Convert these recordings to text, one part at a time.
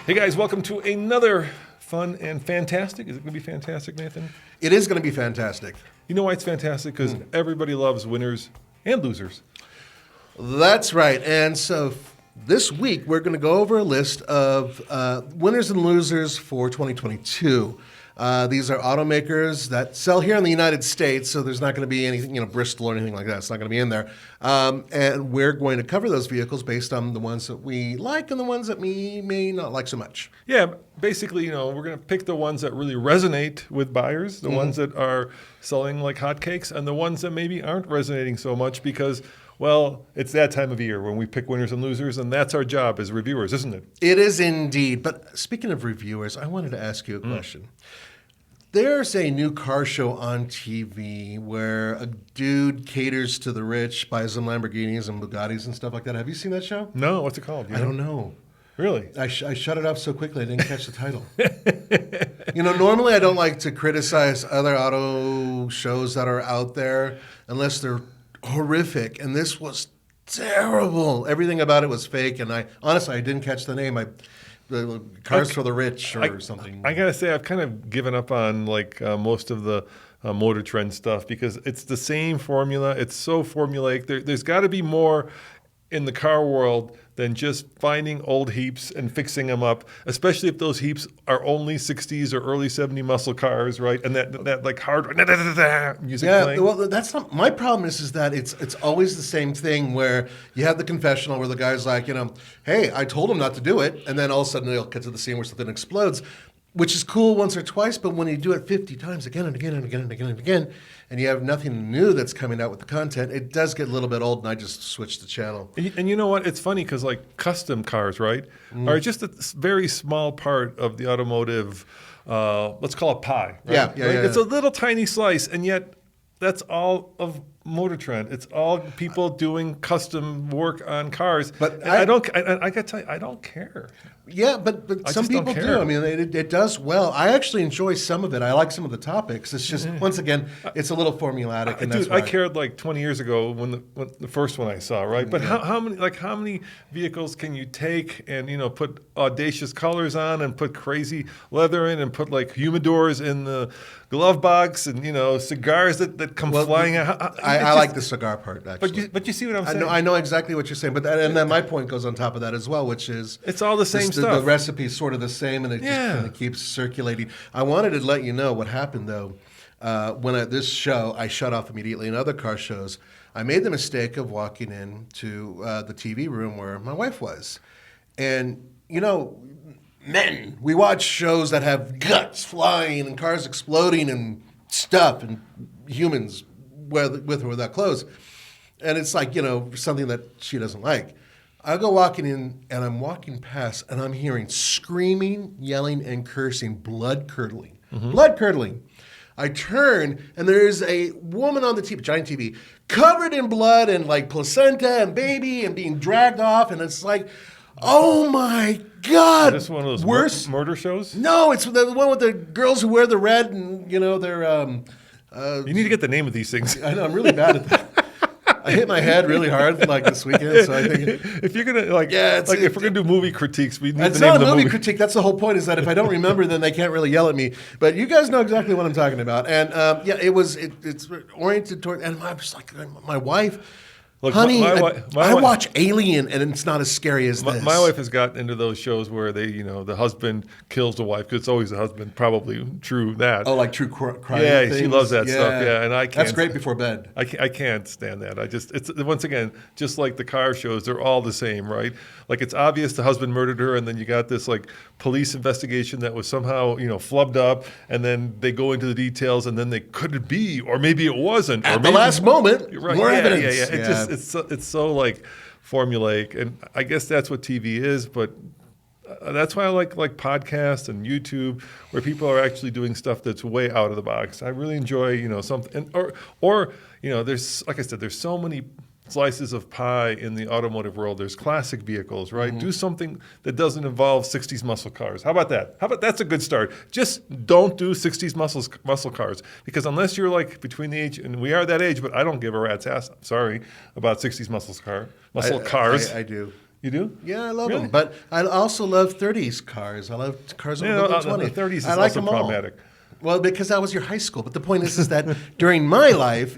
Hey guys, welcome to another fun and fantastic. Is it going to be fantastic, Nathan? It is going to be fantastic. You know why it's fantastic? Because everybody loves winners and losers. That's right. And so this week, we're going to go over a list of winners and losers for 2022. These are automakers that sell here in the United States, so there's not going to be anything, Bristol or anything like that. It's not going to be in there. And we're going to cover those vehicles based on the ones that we like and the ones that we may not like so much. Yeah, basically, we're going to pick the ones that really resonate with buyers, the ones that are selling like hotcakes, and the ones that maybe aren't resonating so much because, well, it's that time of year when we pick winners and losers, and that's our job as reviewers, isn't it? It is indeed. But speaking of reviewers, I wanted to ask you a question. There's a new car show on TV where a dude caters to the rich, buys them Lamborghinis and Bugattis and stuff like that. Have you seen that show? No, what's it called? I don't know. Really? I shut it off so quickly I didn't catch the title. Normally I don't like to criticize other auto shows that are out there unless they're horrific. And this was terrible. Everything about it was fake. And I didn't catch the name. The Cars for the Rich or something. I gotta say, I've kind of given up on most of the Motor Trend stuff because it's the same formula. It's so formulaic. There's got to be more in the car world than just finding old heaps and fixing them up, especially if those heaps are only 60s or early 70s muscle cars, right? And that like hard music playing. Well, that's not my problem. Is that it's always the same thing where you have the confessional where the guy's like, hey, I told him not to do it, and then all of a sudden they'll get to the scene where something explodes, which is cool once or twice, but when you do it 50 times again and again and again and again and again, and you have nothing new that's coming out with the content, it does get a little bit old, and I just switched the channel. And you know what? It's funny because custom cars, right, are just a very small part of the automotive, let's call it pie. Right? Yeah. It's a little tiny slice, and yet that's all of Motor Trend. It's all people doing custom work on cars. But I got to tell you, I don't care. Yeah, but some people do. I mean, it does well. I actually enjoy some of it. I like some of the topics. It's just, once again, it's a little formulaic. And I cared 20 years ago when the first one I saw, right? But how many vehicles can you take and put audacious colors on and put crazy leather in and put humidors in the glove box and cigars that come flying out? I like the cigar part, actually. But you see what I'm saying? I know exactly what you're saying. And then my point goes on top of that as well, which is it's all the same stuff. The recipe is sort of the same, and it just kind of keeps circulating. I wanted to let you know what happened, though. When at this show, I shut off immediately. In other car shows, I made the mistake of walking into the TV room where my wife was. And, men, we watch shows that have guts flying and cars exploding and stuff and humans with or without clothes. And it's something that she doesn't like. I go walking in, and I'm walking past, and I'm hearing screaming, yelling, and cursing, blood-curdling. Blood-curdling. I turn, and there's a woman on the TV, giant TV, covered in blood and placenta and baby and being dragged off, and it's like, oh my God! Is this one of those murder shows? No, it's the one with the girls who wear the red, and they're. You need to get the name of these things. I know, I'm really bad at that. I hit my head really hard this weekend, so I think if you're gonna if we're gonna do movie critiques, we need the name of the movie. It's not a movie critique. That's the whole point. Is that if I don't remember, then they can't really yell at me. But you guys know exactly what I'm talking about. And it's oriented toward. And I was like, my wife. Look, honey, I watch Alien, and it's not as scary as this. My wife has gotten into those shows where the husband kills the wife, because it's always the husband, probably true that. Oh, like true crime Yeah, things? She loves that stuff, yeah, and I can't. That's great before bed. I can't stand that. It's once again, just like the car shows, they're all the same, right? It's obvious the husband murdered her, and then you got this police investigation that was somehow, flubbed up, and then they go into the details, and then could it be, or maybe it wasn't. At the last moment, right, more evidence. Yeah. It's so formulaic, and I guess that's what TV is. But that's why I like podcasts and YouTube, where people are actually doing stuff that's way out of the box. I really enjoy something, or there's, like I said, there's so many slices of pie in the automotive world. There's classic vehicles, right? Do something that doesn't involve 60s muscle cars. How about that? That's a good start. Just don't do 60s muscle cars, because unless you're between the age, and we are that age, but I don't give a rat's ass, sorry, about 60s muscle cars. I do. You do? Yeah, I love Really? them. But I also love 30s cars. I love cars over the 20s. The 30s is I like also them all. problematic. Well, because that was your high school. But the point is that during my life,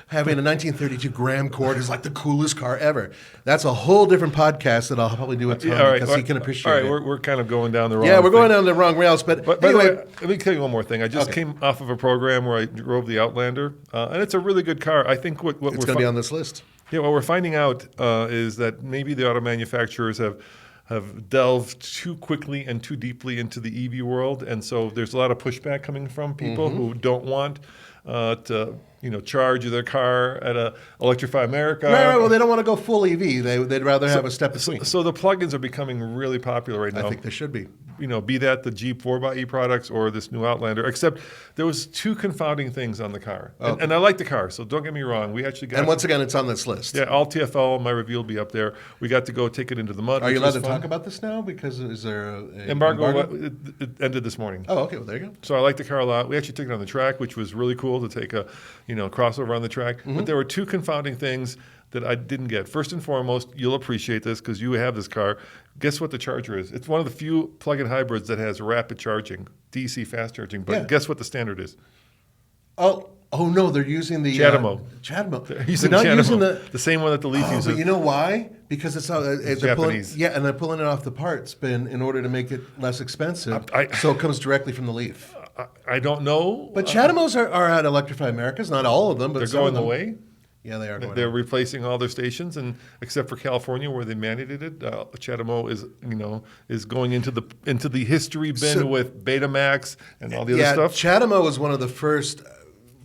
having a 1932 Graham Court is like the coolest car ever. That's a whole different podcast that I'll probably do with Tom because he can appreciate it. All right, we're kind of going down the wrong. Yeah, we're going thing. down the wrong rails. But By the anyway, way, let me tell you one more thing. I just came off of a program where I drove the Outlander, and it's a really good car. I think what it's we're going to be on this list. Yeah, what we're finding out is that maybe the auto manufacturers have delved too quickly and too deeply into the EV world, and so there's a lot of pushback coming from people who don't want to charge their car at a Electrify America. Right, well, they don't want to go full EV. They'd rather have a step between. So the plugins are becoming really popular right now. I think they should be. Be that the Jeep 4xe products or this new Outlander, except there was two confounding things on the car. And I like the car, so don't get me wrong. We actually got... And once again, it's on this list. Yeah, all TFL, my review will be up there. We got to go take it into the mud. Are you allowed to talk about this now? Because is there an embargo? It ended this morning. Oh, okay. Well, there you go. So I like the car a lot. We actually took it on the track, which was really cool to take a crossover on the track. But there were two confounding things that I didn't get. First and foremost, you'll appreciate this because you have this car. Guess what the charger is? It's one of the few plug-in hybrids that has rapid charging, DC fast charging. But guess what the standard is? Oh no, they're using the Chatamo. Chatamo. They're using not Chatamo, using the same one that the Leaf uses. But you know why? Because it's Japanese. And they're pulling it off the parts bin in order to make it less expensive. I so it comes directly from the Leaf. I don't know. But Chatamos are at Electrify Americas. Not all of them, but they're some going of them. the way. Yeah, they are. They're replacing all their stations, and except for California where they mandated it, Chatamo is going into the history bin with Betamax and all the other stuff. Chatamo was one of the first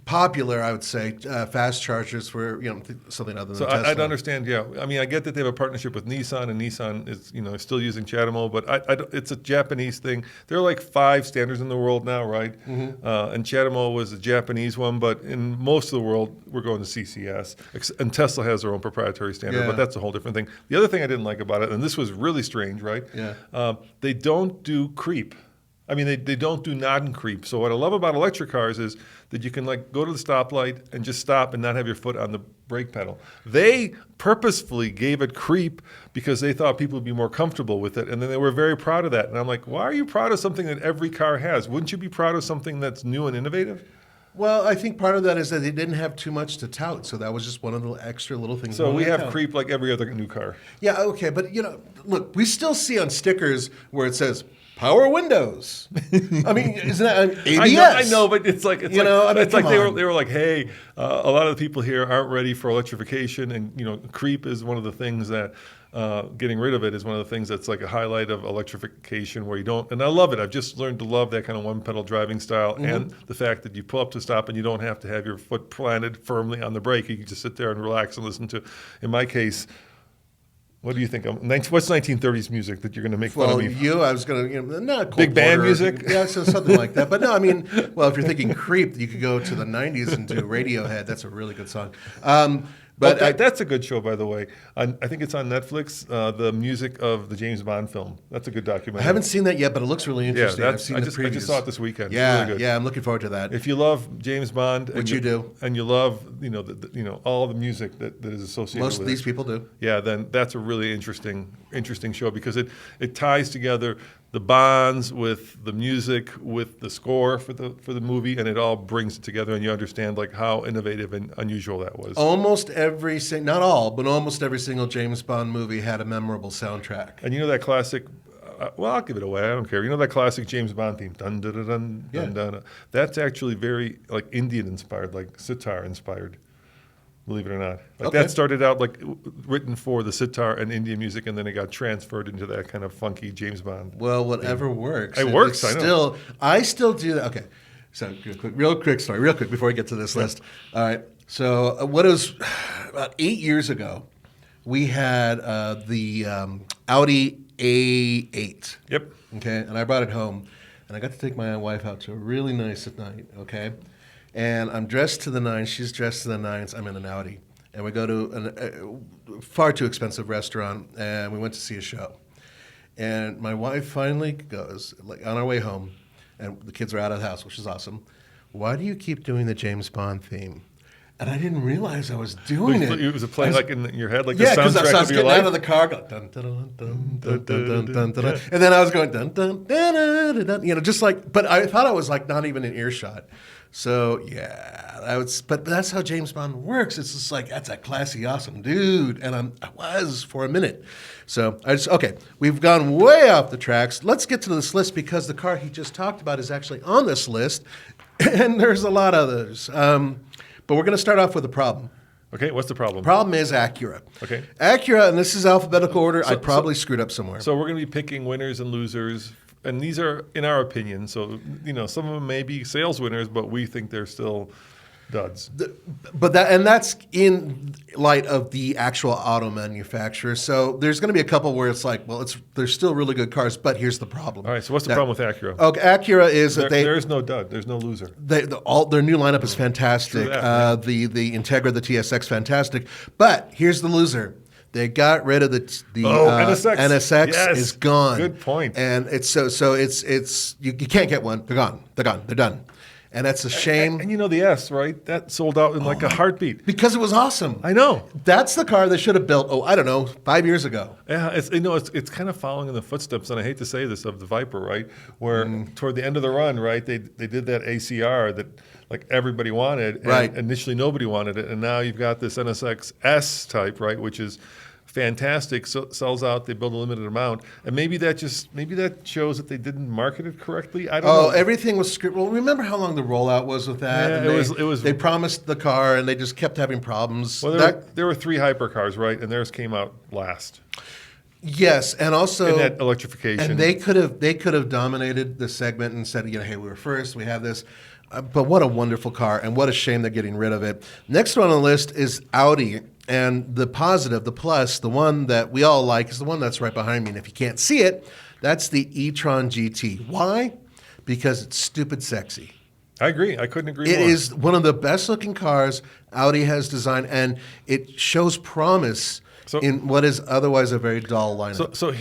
popular, I would say, fast chargers for something other than So Tesla. I'd understand. Yeah, I mean, I get that they have a partnership with Nissan, and Nissan is still using Chatamo, but it's a Japanese thing. There are like 5 standards in the world now, right? And Chatamo was a Japanese one, but in most of the world, we're going to CCS. And Tesla has their own proprietary standard, but that's a whole different thing. The other thing I didn't like about it, and this was really strange, right? Yeah. They don't do creep. I mean, they don't do non-creep. So what I love about electric cars is that you can go to the stoplight and just stop and not have your foot on the brake pedal. They purposefully gave it creep because they thought people would be more comfortable with it, and then they were very proud of that. And I'm like, why are you proud of something that every car has? Wouldn't you be proud of something that's new and innovative? Well, I think part of that is that they didn't have too much to tout, so that was just one of the extra little things. So we have creep like every other new car. Yeah, okay, but look, we still see on stickers where it says power windows. I mean, isn't that an ABS? I know, but it's like they were like, hey, a lot of the people here aren't ready for electrification, and creep is one of the things that getting rid of it is one of the things that's like a highlight of electrification where you don't. And I love it. I've just learned to love that kind of one-pedal driving style, and the fact that you pull up to stop and you don't have to have your foot planted firmly on the brake. You can just sit there and relax and listen to, in my case. What do you think? What's 1930s music that you're going to make fun of me? I was going to, not Cole Big band Porter. music? Yeah, so something like that. But no, I mean, well, if you're thinking Creep, you could go to the 90s and do Radiohead. That's a really good song. But that's a good show, by the way. I think it's on Netflix, the music of the James Bond film. That's a good documentary. I haven't seen that yet, but it looks really interesting. Yeah, I've seen I just saw it this weekend. Yeah, it's really good. Yeah, I'm looking forward to that. If you love James Bond, which you do, and you love all the music that is associated with it. Most of these people do. Yeah, then that's a really interesting show because it ties together the Bonds with the music, with the score for the movie, and it all brings it together, and you understand how innovative and unusual that was. Almost every not all, but almost every single James Bond movie had a memorable soundtrack. And that classic. Well, I'll give it away. I don't care. That classic James Bond theme. Dun, dun, dun, dun, dun, dun. That's actually very Indian inspired, sitar inspired. Believe it or not. That started out written for the sitar and Indian music, and then it got transferred into that kind of funky James Bond. Well, whatever works. It works, I know. I still do that. Okay. So real quick before I get to this list. All right. So what it was about 8 years ago, we had the Audi A8. Yep. Okay. And I brought it home, and I got to take my wife out to a really nice night. Okay. And I'm dressed to the nines. She's dressed to the nines. I'm in an Audi. And we go to a far too expensive restaurant, and we went to see a show. And my wife finally goes, on our way home, and the kids are out of the house, which is awesome. Why do you keep doing the James Bond theme? And I didn't realize I was doing it. It was playing like in your head, like yeah, the because I soundtrack was of your getting life. out of the car, going dun dun dun dun dun dun dun dun, and then I was going dun dun dun dun dun, just like. But I thought I was like not even in earshot. So yeah, but that's how James Bond works. It's just like that's a classy, awesome dude, and I was for a minute. So okay. We've gone way off the tracks. Let's get to this list because the car he just talked about is actually on this list, and there's a lot of others. But we're going to start off with a problem. Okay, what's the problem? Problem is Acura. Okay. Acura, and this is alphabetical order. I probably screwed up somewhere. So we're going to be picking winners and losers, and these are in our opinion. So some of them may be sales winners, but we think they're still duds. That's in light of the actual auto manufacturer. So there's going to be a couple where it's like, well, they're still really good cars, but here's the problem. All right. So what's the problem with Acura? Okay, Acura is that there is no dud. There's no loser. Their new lineup is fantastic. That, the Integra, the TSX, fantastic. But here's the loser. They got rid of the NSX. NSX Yes. is gone. Good point. And it's it's you can't get one. They're gone. They're done. And that's a shame. And the S, right? That sold out in like a heartbeat. Because it was awesome. I know. That's the car they should have built, I don't know, 5 years ago. Yeah, it's kind of following in the footsteps, and I hate to say this, of the Viper, right? Where toward the end of the run, right, they did that ACR that like everybody wanted, and right. Initially nobody wanted it, and now you've got this NSX S type, right, which is fantastic, sells out. They build a limited amount, and maybe that shows that they didn't market it correctly. I don't know. Everything was scripted. Well, remember how long the rollout was with that? Yeah, and it was. They promised the car, and they just kept having problems. Well, there were 3 hypercars, right, and theirs came out last. Yes, and also in that electrification, and they could have dominated the segment and said, hey, we were first. We have this. But what a wonderful car, and what a shame they're getting rid of it. Next one on the list is Audi. And the positive, the plus, the one that we all like is the one that's right behind me. And if you can't see it, that's the e-tron GT. Why? Because it's stupid sexy. I agree. I couldn't agree more. It is one of the best-looking cars Audi has designed, and it shows promise in what is otherwise a very dull lineup. So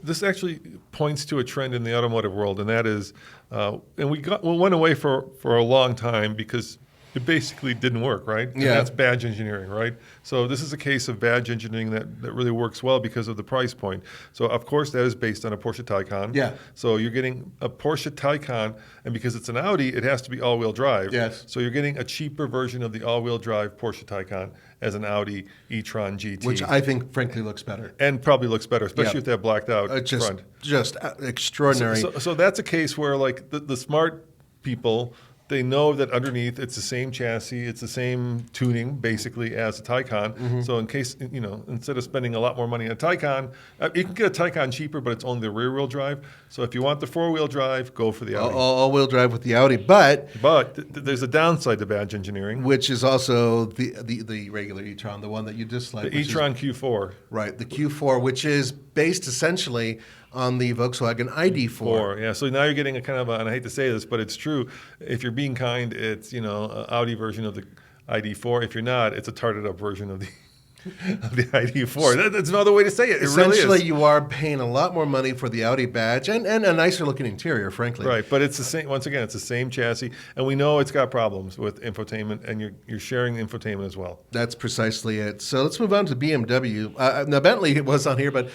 this actually points to a trend in the automotive world, and that is, and we went away for a long time because it basically didn't work, right? And that's badge engineering, right? So this is a case of badge engineering that really works well because of the price point. So of course that is based on a Porsche Taycan. Yeah. So you're getting a Porsche Taycan, and because it's an Audi, it has to be all-wheel drive. Yes. So you're getting a cheaper version of the all-wheel drive Porsche Taycan as an Audi e-tron GT. Which I think, frankly, looks better. And probably looks better, especially with that blacked out front. Just extraordinary. So that's a case where like the smart people, they know that underneath it's the same chassis, it's the same tuning basically as a Taycan. Mm-hmm. So in case, instead of spending a lot more money on a Taycan, you can get a Taycan cheaper, but it's only the rear wheel drive. So if you want the 4-wheel drive, go for the Audi. All-wheel drive with the Audi, but there's a downside to badge engineering, which is also the regular e-tron, the one that you dislike. The e-tron Q4. Right, the Q4, which is based essentially on the Volkswagen ID4. Yeah, so now you're getting a kind of, and I hate to say this, but it's true. If you're being kind, it's an Audi version of the ID4. If you're not, it's a tarted up version of the ID4. That's another way to say it. Essentially, really is. You are paying a lot more money for the Audi badge and a nicer looking interior, frankly. Right, but it's the same. Once again, it's the same chassis, and we know it's got problems with infotainment, and you're sharing infotainment as well. That's precisely it. So let's move on to BMW. Now Bentley was on here, but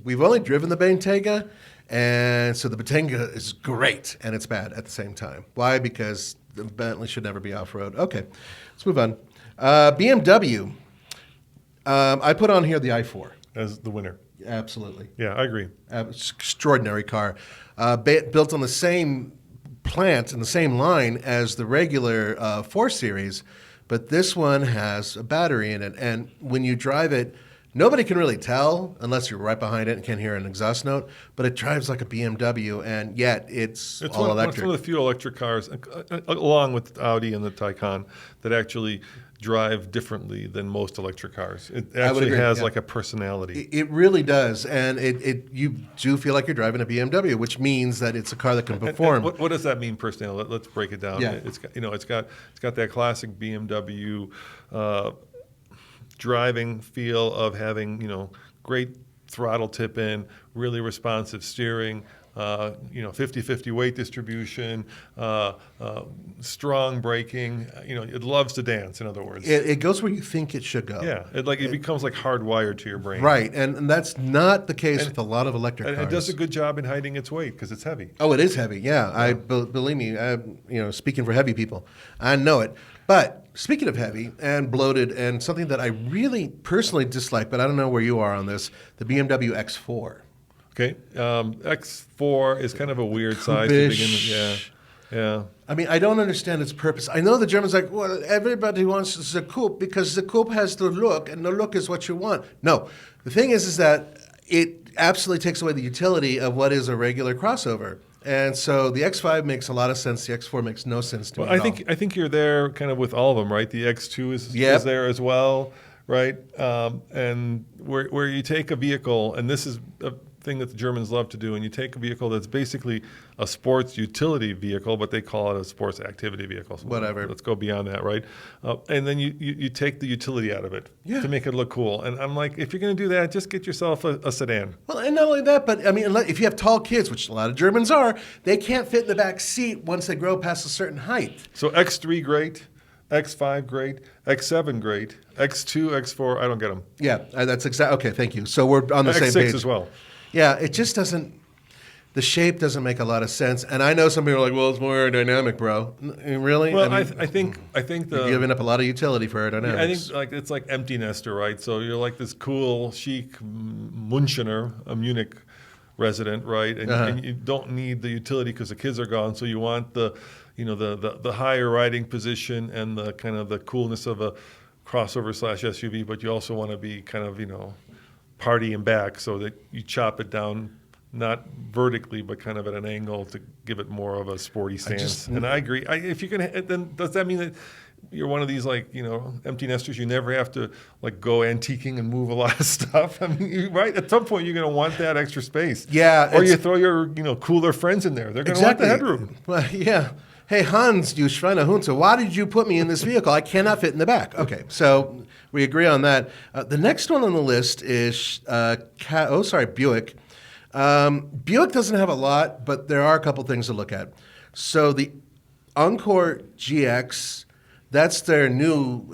we've only driven the Bentayga, and so the Bentayga is great, and it's bad at the same time. Why? Because the Bentley should never be off road. Okay, let's move on. BMW. I put on here the i4 as the winner. Absolutely. Yeah, I agree. Extraordinary car, built on the same plant and the same line as the regular 4 Series, but this one has a battery in it, and when you drive it, nobody can really tell unless you're right behind it and can hear an exhaust note, but it drives like a BMW, and yet it's all electric. It's one of the few electric cars, along with Audi and the Taycan, that actually drive differently than most electric cars. It actually has like a personality. It really does, and you do feel like you're driving a BMW, which means that it's a car that can perform. And what does that mean, personality? Let's break it down. Yeah. It's got that classic BMW driving feel of having great throttle tip in, really responsive steering, 50-50 weight distribution, strong braking. It loves to dance, in other words. It goes where you think it should go. Yeah, it becomes like hardwired to your brain. Right, and that's not the case with a lot of electric cars. And it does a good job in hiding its weight because it's heavy. Oh, it is heavy. Yeah, believe me. Speaking for heavy people, I know it. But speaking of heavy and bloated, and something that I really personally dislike, but I don't know where you are on this, the BMW X4. Okay, X4 is kind of a weird size to begin with. Yeah. I mean, I don't understand its purpose. I know the Germans like, well, everybody wants the coupe because the coupe has the look, and the look is what you want. No, the thing is that it absolutely takes away the utility of what is a regular crossover. And so the X5 makes a lot of sense. The X4 makes no sense to me at all. I think you're there kind of with all of them, right? The X2 is there as well, right? And where you take a vehicle, and this is a thing that the Germans love to do, and you take a vehicle that's basically a sports utility vehicle, but they call it a sports activity vehicle. So whatever. Let's go beyond that, right? And then you take the utility out of it to make it look cool. And I'm like, if you're going to do that, just get yourself a sedan. Well, and not only that, but I mean, if you have tall kids, which a lot of Germans are, they can't fit in the back seat once they grow past a certain height. So X3, great. X5, great. X7, great. X2, X4, I don't get them. Yeah, that's exactly. Okay, thank you. So we're on the same page. X6 as well. Yeah, it just doesn't. The shape doesn't make a lot of sense, and I know some people are like, "Well, it's more aerodynamic, bro." Really? Well, I think you're giving up a lot of utility for aerodynamics. I think it's like empty nester, right? So you're like this cool, chic Münchener, a Munich resident, right? And you don't need the utility because the kids are gone. So you want the higher riding position and the kind of the coolness of a crossover / SUV, but you also want to be kind of party and back, so that you chop it down, not vertically, but kind of at an angle to give it more of a sporty stance. And I agree. If you're gonna, then does that mean that you're one of these empty nesters? You never have to go antiquing and move a lot of stuff. I mean, right? At some point, you're gonna want that extra space. Yeah. Or you throw your cooler friends in there. They're gonna want the headroom. Well, yeah. Hey, Hans, you Schweinehunde, why did you put me in this vehicle? I cannot fit in the back. Okay, so we agree on that. The next one on the list is Buick. Buick doesn't have a lot, but there are a couple things to look at. So the Encore Gx, that's their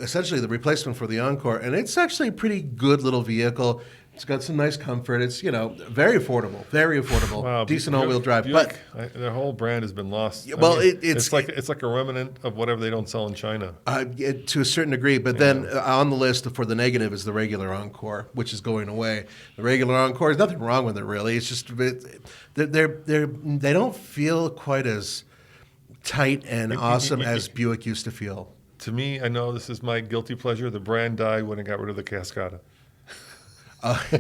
essentially the replacement for the Encore, and it's actually a pretty good little vehicle. It's got some nice comfort. It's very affordable, wow, decent all-wheel drive. Buick, but their whole brand has been lost. Well, it's like a remnant of whatever they don't sell in China. To a certain degree, but then on the list for the negative is the regular Encore, which is going away. The regular Encore, there's nothing wrong with it really. It's just they don't feel quite as tight and awesome as Buick used to feel. To me, I know this is my guilty pleasure. The brand died when it got rid of the Cascada.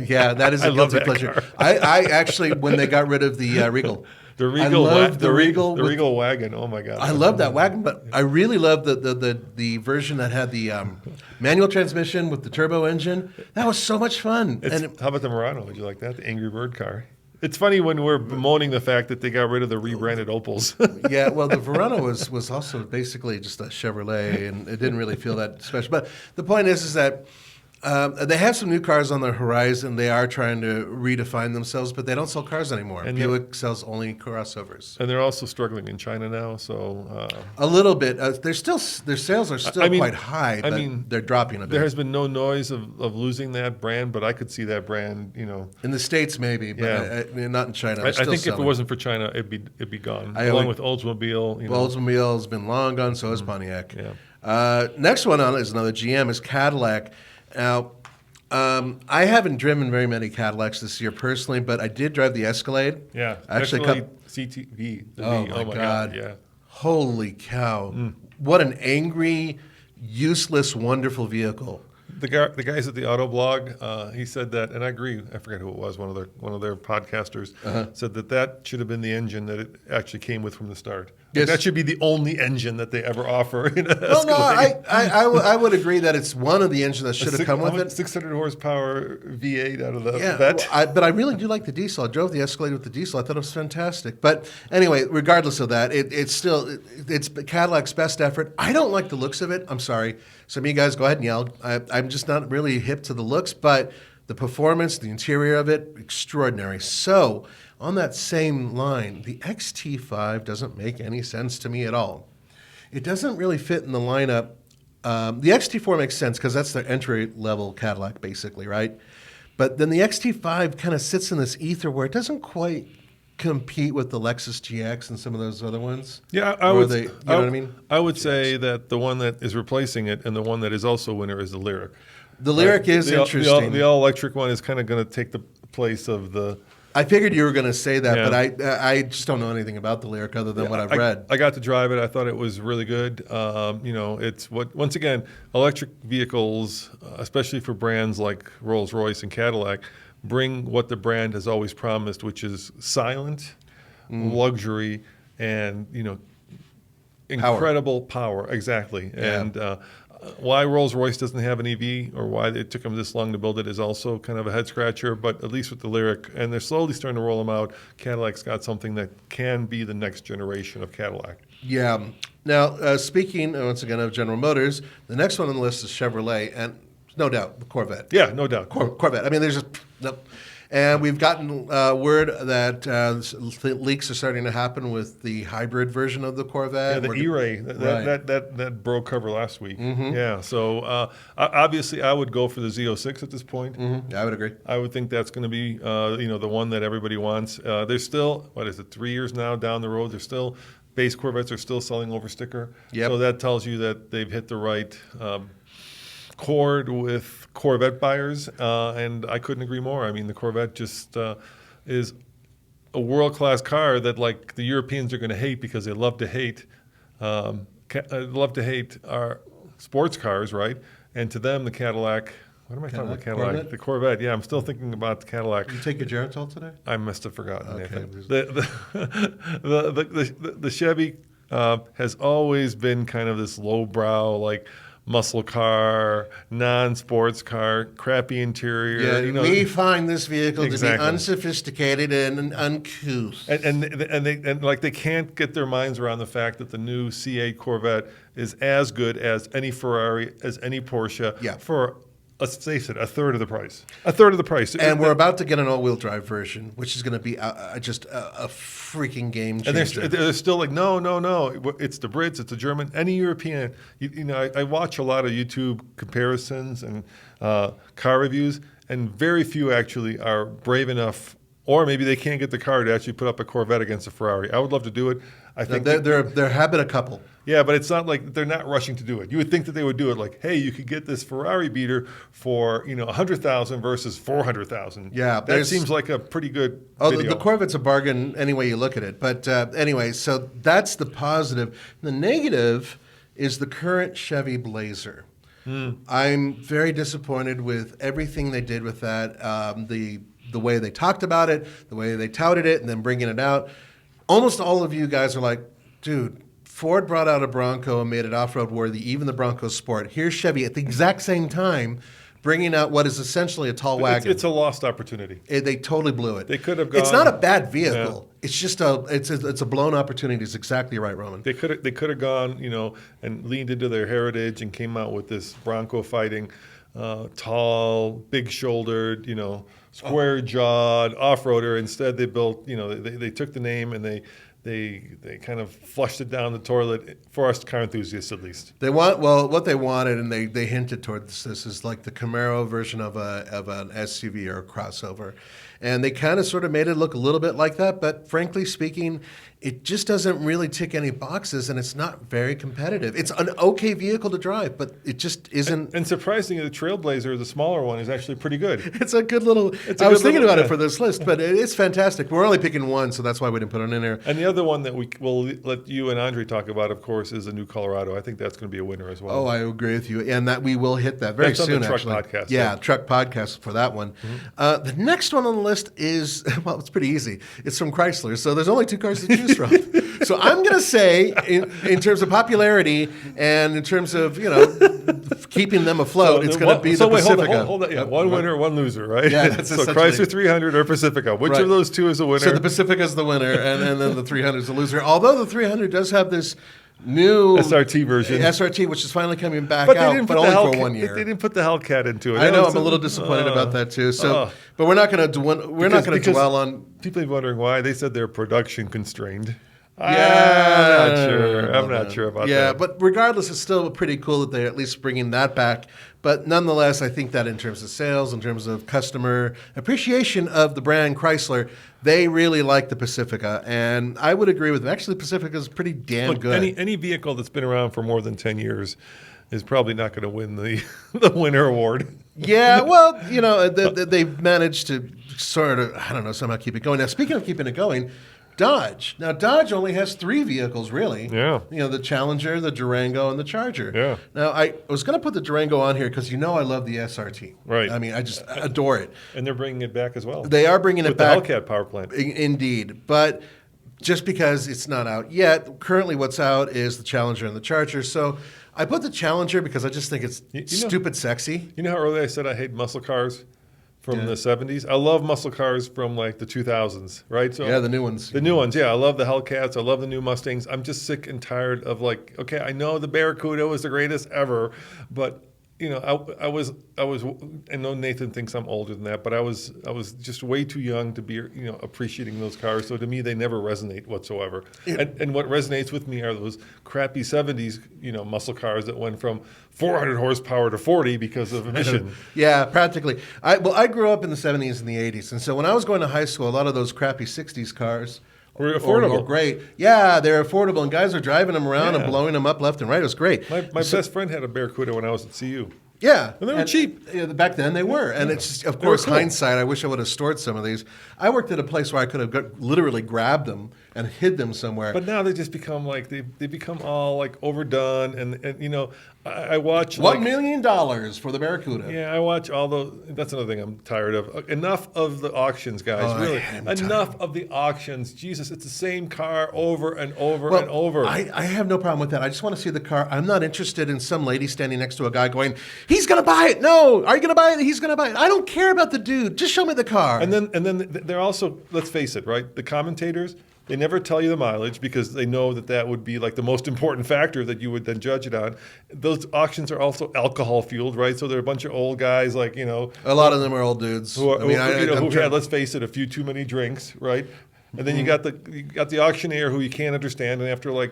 Yeah, that is a guilty pleasure. I actually, when they got rid of the Regal. The Regal wagon. Oh my God! I love that wagon, but I really love the version that had the manual transmission with the turbo engine. That was so much fun. How about the Murano? Would you like that? The Angry Bird car. It's funny when we're bemoaning the fact that they got rid of the rebranded Opals. Yeah, well, the Verano was also basically just a Chevrolet, and it didn't really feel that special. But the point is that. They have some new cars on the horizon. They are trying to redefine themselves, but they don't sell cars anymore. And Buick sells only crossovers. And they're also struggling in China now. So a little bit. Their sales are still quite high. But they're dropping a bit. There has been no noise of losing that brand, but I could see that brand. In the States maybe, but not in China. I think if it wasn't for China, it'd be gone. Along with Oldsmobile. Oldsmobile has been long gone. So is Pontiac. Yeah. Next one on is another GM is Cadillac. Now, I haven't driven very many Cadillacs this year personally, but I did drive the Escalade. Yeah, actually, CTV. Oh my God! Yeah. Holy cow! What an angry, useless, wonderful vehicle. The guys at the Auto Blog, he said that, and I agree. I forget who it was. One of their podcasters said that should have been the engine that it actually came with from the start. Yes. That should be the only engine that they ever offer in an Escalade. Well, no, I would agree that it's one of the engines that should have come with it. 600 horsepower V8 out of the Corvette. But I really do like the diesel. I drove the Escalade with the diesel. I thought it was fantastic. But anyway, regardless of that, it's Cadillac's best effort. I don't like the looks of it. I'm sorry. Some of you guys go ahead and yell. I'm I'm just not really hip to the looks, but the performance, the interior of it, extraordinary. So on that same line, the XT5 doesn't make any sense to me at all. It doesn't really fit in the lineup. The XT4 makes sense because that's their entry-level Cadillac, basically, right? But then the XT5 kind of sits in this ether where it doesn't quite compete with the Lexus GX and some of those other ones. Yeah, you know what I mean? I would say that the one that is replacing it and the one that is also a winner is the Lyric. The Lyric is interesting. The all-electric one is kind of going to take the place of the... I figured you were going to say that, Yeah. but I just don't know anything about the Lyric other than what I've read. I got to drive it. I thought it was really good. It's once again, electric vehicles, especially for brands like Rolls-Royce and Cadillac, bring what the brand has always promised, which is silent luxury and incredible power. Exactly. Yeah. And why Rolls-Royce doesn't have an EV or why it took them this long to build it is also kind of a head scratcher, but at least with the Lyric, and they're slowly starting to roll them out, Cadillac's got something that can be the next generation of Cadillac. Yeah. Now, speaking once again of General Motors, the next one on the list is Chevrolet, and no doubt the Corvette. Yeah, no doubt. Corvette. I mean, there's just no. And we've gotten word that leaks are starting to happen with the hybrid version of the Corvette. Yeah, the E-Ray, that broke cover last week. Yeah, so obviously I would go for the Z06 at this point. I would agree. I would think that's going to be the one that everybody wants. There's still, 3 years now down the road, there's still, base Corvettes are still selling over sticker. Yep. So that tells you that they've hit the right chord with Corvette buyers, and I couldn't agree more. I mean, the Corvette just is a world-class car that, like, the Europeans are going to hate because they love to hate our sports cars, right? And to them, the Cadillac. What am I talking about? Cadillac. Corvette? The Corvette. Yeah, I'm still thinking about the Cadillac. You take your Geritol today? I must have forgotten. Okay. The Chevy has always been kind of this lowbrow, like, muscle car, non-sports car, crappy interior. Yeah, we find this vehicle to be unsophisticated and uncouth. And they can't get their minds around the fact that the new C8 Corvette is as good as any Ferrari, as any Porsche for, let's face it, a third of the price. A third of the price. And we're about to get an all-wheel drive version, which is going to be just a freaking game changer. And they're still like, no. It's the Brits, it's the German, any European. I watch a lot of YouTube comparisons and car reviews, and very few actually are brave enough, or maybe they can't get the car to actually put up a Corvette against a Ferrari. I would love to do it. I think there have been a couple. Yeah, but it's not like they're not rushing to do it. You would think that they would do it like, hey, you could get this Ferrari beater for $100,000 versus $400,000. Yeah, that seems like a pretty good. The Corvette's a bargain any way you look at it. But anyway, so that's the positive. The negative is the current Chevy Blazer. I'm very disappointed with everything they did with that. The way they talked about it, the way they touted it, and then bringing it out. Almost all of you guys are like, dude, Ford brought out a Bronco and made it off-road worthy, even the Bronco Sport. Here's Chevy at the exact same time bringing out what is essentially a tall wagon. It's a lost opportunity. They totally blew it. They could have gone. It's not a bad vehicle. Yeah. It's just it's a blown opportunity. It's exactly right, Roman. They could have gone, and leaned into their heritage and came out with this Bronco fighting, tall, big-shouldered, square-jawed off-roader. Instead, they built, they took the name and they kind of flushed it down the toilet for us car enthusiasts, at least. What they wanted, and they hinted towards this, is like the Camaro version of an SUV or a crossover, and they kind of sort of made it look a little bit like that. But frankly speaking, it just doesn't really tick any boxes, and it's not very competitive. It's an okay vehicle to drive, but it just isn't. And surprisingly, the Trailblazer, the smaller one, is actually pretty good. It's a good little. I was thinking about it for this list, but it's fantastic. We're only picking one, so that's why we didn't put it in there. And the other one that we will let you and Andre talk about, of course, is the new Colorado. I think that's going to be a winner as well. Oh, I agree with you, and that we will hit that very soon. That's on the Truck Podcast. Yeah, Truck Podcast for that one. The next one on the list is, well, it's pretty easy. It's from Chrysler, so there's only two cars to choose from. So I'm going to say, in terms of popularity and in terms of keeping them afloat, it's going to be the Pacifica. Hold on. Yeah, one winner, one loser, right? Yeah, that's so Chrysler 300 or Pacifica. Which of those two is the winner? So the Pacifica is the winner, and then the 300 is the loser. Although the 300 does have this new SRT version. SRT, which is finally coming back But out, they didn't but put the only for 1 year. They didn't put the Hellcat into it. I know. I'm a little disappointed about that too. So, but we're not going to dwell on. People are wondering why. They said they're production constrained. Yeah, I'm not sure about that. Yeah, but regardless, it's still pretty cool that they're at least bringing that back. But nonetheless, I think that in terms of sales, in terms of customer appreciation of the brand Chrysler, they really like the Pacifica, and I would agree with them. Actually, the Pacifica is pretty damn good. Any vehicle that's been around for more than 10 years is probably not going to win the the winner award. Yeah, well, they've managed to sort of, I don't know, somehow keep it going. Now, speaking of keeping it going, Dodge. Now, Dodge only has 3 vehicles, really. Yeah. The Challenger, the Durango, and the Charger. Yeah. Now, I was going to put the Durango on here because I love the SRT. Right. I mean, I just adore it. And they're bringing it back as well. They are bringing it back. With the Hellcat power plant. Indeed. But just because it's not out yet, currently what's out is the Challenger and the Charger. So I put the Challenger because I just think it's stupid sexy. You know how early I said I hate muscle cars? From the 70s. I love muscle cars from like the 2000s, right? So yeah, the new ones. The new ones, yeah. I love the Hellcats. I love the new Mustangs. I'm just sick and tired of okay, I know the Barracuda was the greatest ever, but I was. I know Nathan thinks I'm older than that, but I was just way too young to be appreciating those cars. So to me, they never resonate whatsoever. And what resonates with me are those crappy 70s, muscle cars that went from 400 horsepower to 40 because of emission. Yeah, practically. I grew up in the 70s and the 80s, and so when I was going to high school, a lot of those crappy 60s cars. Were affordable. Or great. Yeah, they're affordable, and guys are driving them around and blowing them up left and right. It was great. My best friend had a Barracuda when I was at CU. Yeah. And they were cheap. Back then they were. And it's just, of course, hindsight, I wish I would have stored some of these. I worked at a place where I could have literally grabbed them and hid them somewhere. But now they just become they become all overdone. And I watch $1 million for the Barracuda. Yeah, I watch all those. That's another thing I'm tired of. Enough of the auctions, guys. Really. Enough of the auctions. Jesus, it's the same car over and over and over. I have no problem with that. I just want to see the car. I'm not interested in some lady standing next to a guy going, he's going to buy it. No. Are you going to buy it? He's going to buy it. I don't care about the dude. Just show me the car. And then they're also, let's face it, right? The commentators, they never tell you the mileage because they know that would be the most important factor that you would then judge it on. Those auctions are also alcohol fueled, right? So they're a bunch of old guys, a lot of them are old dudes. Who had, let's face it, a few too many drinks, right? And then you got the auctioneer who you can't understand, and after oh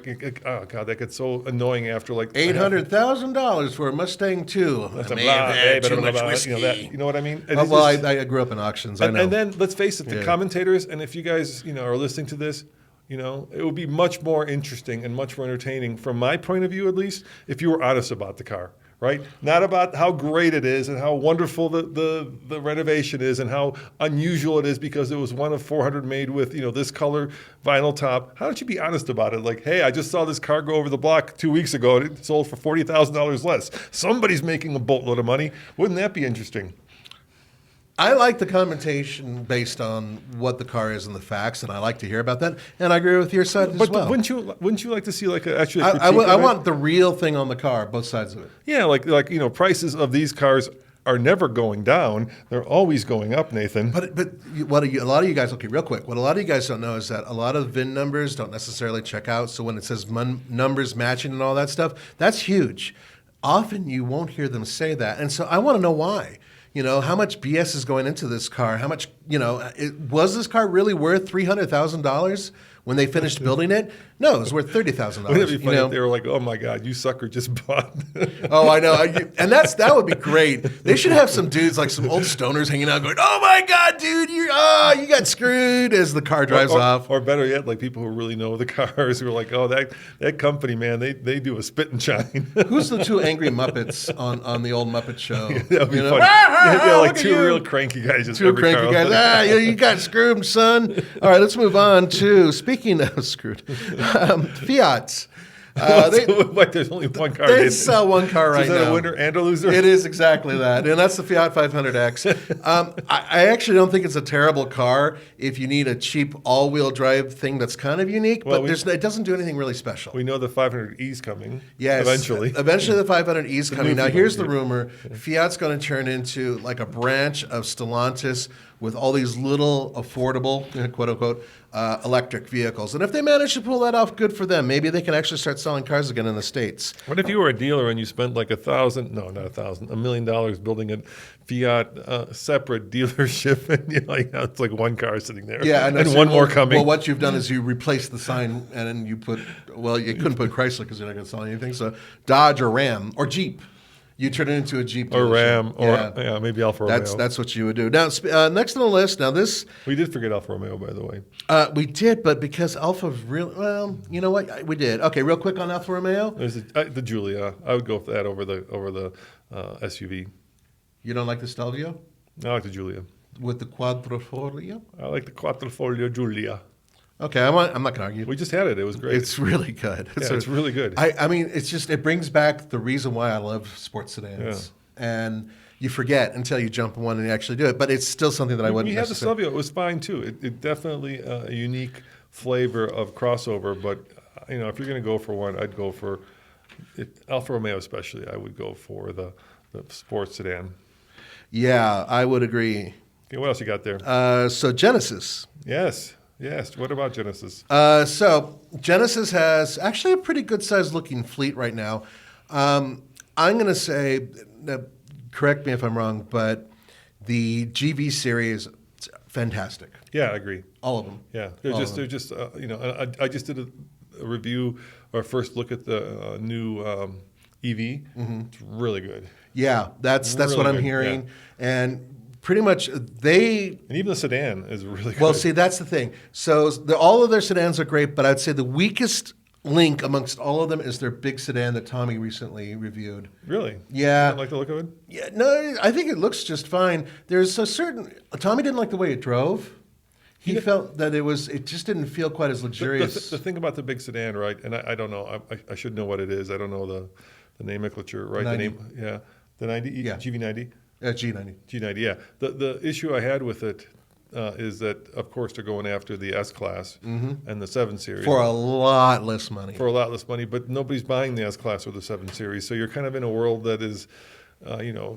god, that gets so annoying after $800,000 for a Mustang 2. That's too much whiskey. You know what I mean? I grew up in auctions. I know. And then let's face it, the commentators, and if you guys are listening to this, it would be much more interesting and much more entertaining from my point of view, at least, if you were honest about the car. Right? Not about how great it is and how wonderful the renovation is and how unusual it is because it was one of 400 made with, this color vinyl top. How don't you be honest about it? Hey, I just saw this car go over the block 2 weeks ago and it sold for $40,000 less. Somebody's making a boatload of money. Wouldn't that be interesting? I like the commentation based on what the car is and the facts, and I like to hear about that. And I agree with your side as well. But wouldn't you like to see actually? I want the real thing on the car, both sides of it. Yeah, prices of these cars are never going down; they're always going up, Nathan. But a lot of you guys, okay, real quick, what a lot of you guys don't know is that a lot of VIN numbers don't necessarily check out. So when it says numbers matching and all that stuff, that's huge. Often you won't hear them say that, and so I want to know why. How much BS is going into this car? How much, was this car really worth $300,000 when they finished building it? No, it was worth $30,000. Wouldn't it be funny if they were like, oh my God, you sucker just bought. Oh, I know. And that would be great. They should have some dudes, some old stoners hanging out going, oh my God, dude, you got screwed as the car drives off. Or better yet, people who really know the cars who are like, oh, that company, man, they do a spit and shine. Who's the 2 angry Muppets on the old Muppet Show? Yeah, that'd be funny. 2 real cranky guys. Just 2 cranky guys. You got screwed, son. All right, let's move on to, speaking of screwed, Fiats. There's only one car. They sell one car right now. Is that a winner and a loser? It is exactly that, and that's the Fiat 500X. I actually don't think it's a terrible car if you need a cheap all-wheel drive thing that's kind of unique, but it doesn't do anything really special. We know the 500E's coming. Yes, eventually the 500E's coming. Now, here's the rumor: Fiat's going to turn into a branch of Stellantis, with all these little affordable, quote unquote, electric vehicles. And if they manage to pull that off, good for them. Maybe they can actually start selling cars again in the States. What if you were a dealer and you spent like $1 million building a Fiat separate dealership, and it's like one car sitting there, and one more coming. Well, what you've done is you replaced the sign, and then you put, you couldn't put Chrysler because you're not going to sell anything. So Dodge or Ram or Jeep. You turn it into a Jeep or dealership. Ram, or maybe Alfa Romeo. That's what you would do. Now, next on the list. Now this we did forget Alfa Romeo, by the way. We did, but because Alfa's really you know what? We did. Okay, real quick on Alfa Romeo. There's the Giulia. I would go for that over the SUV. You don't like the Stelvio? I like the Giulia. With the Quadrifoglio? I like the Quattrofoglio Giulia. Okay, I'm not going to argue. We just had it. It was great. It's really good. It's really good. I mean, it's just, it brings back the reason why I love sports sedans. Yeah. And you forget until you jump in one and you actually do it. But it's still something that I wouldn't necessarily. We had the Stelvio. It was fine, too. It definitely a unique flavor of crossover. But, if you're going to go for one, I'd go for Alfa Romeo especially. I would go for the sports sedan. Yeah, I would agree. Okay, what else you got there? So Genesis. Yes. What about Genesis? So Genesis has actually a pretty good sized looking fleet right now. I'm going to say, correct me if I'm wrong, but the GV series, it's fantastic. Yeah, I agree. All of them. Yeah, they're just I just did a review or first look at the new EV. Mm-hmm. It's really good. Yeah, that's really what I'm hearing, and pretty much and even the sedan is really good. Well, see, that's the thing. So all of their sedans are great, but I'd say the weakest link amongst all of them is their big sedan that Tommy recently reviewed. Really? Yeah. You don't like the look of it? Yeah. No, I think it looks just fine. There's a certain Tommy didn't like the way it drove. He felt that it just didn't feel quite as luxurious. The thing about the big sedan, right? And I don't know. I should know what it is. I don't know the nomenclature, right? 90. The name, yeah. The 90, yeah. GV90. G90. G90, yeah. The issue I had with it is that, of course, they're going after the S-Class and the 7 Series. For a lot less money. But nobody's buying the S-Class or the 7 Series. So you're kind of in a world that is,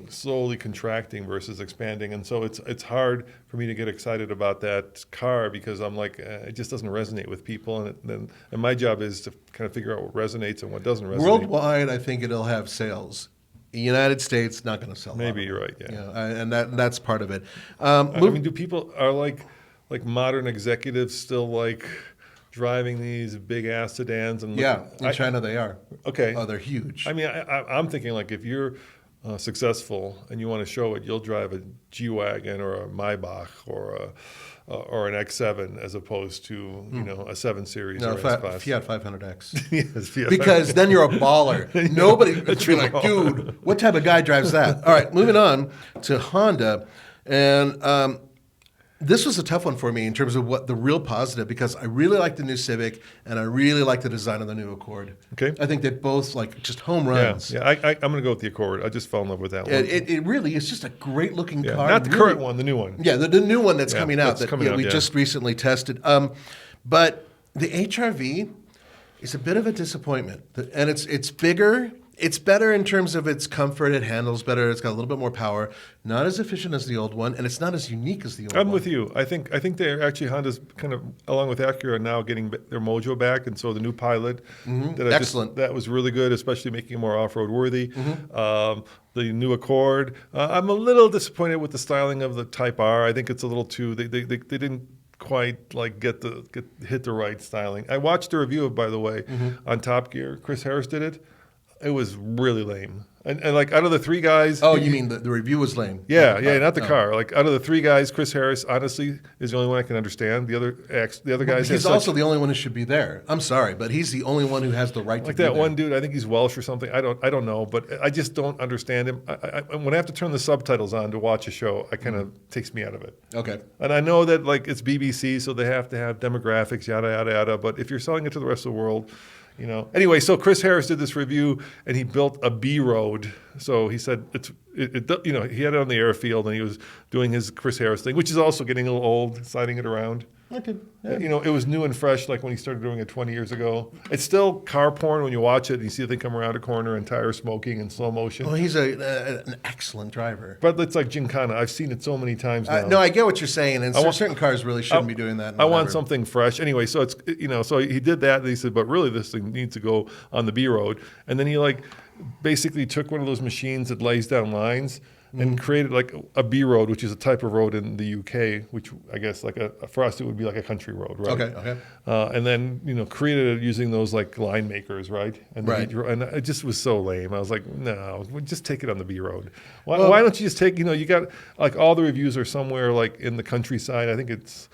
slowly contracting versus expanding. And so it's hard for me to get excited about that car because I'm like, it just doesn't resonate with people. And my job is to kind of figure out what resonates and what doesn't resonate. Worldwide, I think it'll have sales. The United States, not going to sell. Maybe you're right. Yeah, and that's part of it. Do people are like modern executives still like driving these big ass sedans? And in China they are. Okay. Oh, they're huge. I mean, I'm thinking like if you're successful and you want to show it, you'll drive a G-Wagon or a Maybach or an X7 as opposed to a 7 Series or S-Class. Fiat 500X. Yes, Fiat. Because then you're a baller. Nobody would be like, dude, what type of guy drives that? All right, moving on to Honda, and this was a tough one for me in terms of what the real positive, because I really like the new Civic and I really like the design of the new Accord. Okay. I think they both just home runs. Yeah, I'm going to go with the Accord. I just fell in love with that one. It really is just a great looking car. Not the current one, the new one. Yeah, the new one that's coming out we out, just recently tested. But the HR-V is a bit of a disappointment. And it's bigger. It's better in terms of its comfort. It handles better. It's got a little bit more power. Not as efficient as the old one, and it's not as unique as the old one. I'm with you. I think they're actually Honda's kind of along with Acura now getting their mojo back, and so the new Pilot excellent. That was really good, especially making it more off-road worthy. The new Accord. I'm a little disappointed with the styling of the Type R. I think it's a little too. They didn't quite like hit the right styling. I watched a review of, by the way, on Top Gear. Chris Harris did it. It was really lame. And like out of the three guys... Oh, you mean the review was lame? Yeah, not the car. Like out of the three guys, Chris Harris, honestly, is the only one I can understand. The other guys... He's also the only one who should be there. I'm sorry, but he's the only one who has the right to be there. Like that one dude, I think he's Welsh or something. I don't know, but I just don't understand him. When I have to turn the subtitles on to watch a show, it kind of takes me out of it. Okay. And I know that like it's BBC, so they have to have demographics, yada, yada, yada. But if you're selling it to the rest of the world... Anyway, so Chris Harris did this review, and he built a B road. So he said he had it on the airfield, and he was doing his Chris Harris thing, which is also getting a little old, sliding it around. Okay. Yeah. You know, it was new and fresh, like when he started doing it 20 years ago. It's still car porn when you watch it and you see they come around a corner and tires smoking in slow motion. Well, he's an excellent driver. But it's like Gincana. I've seen it so many times now. No, I get what you're saying, and certain cars really shouldn't be doing that. I want something fresh. Anyway, so it's, you know, so he did that, and he said, but really this thing needs to go on the B road. And then he like basically took one of those machines that lays down lines and created like a B road, which is a type of road in the UK, which I guess like for us it would be like a country road, right? Okay. And then, you know, created it using those like line makers, right? And and it just was so lame. I was like, no, just take it on the B road. Why don't you just take, you know, you got like all the reviews are somewhere like in the countryside. I think it's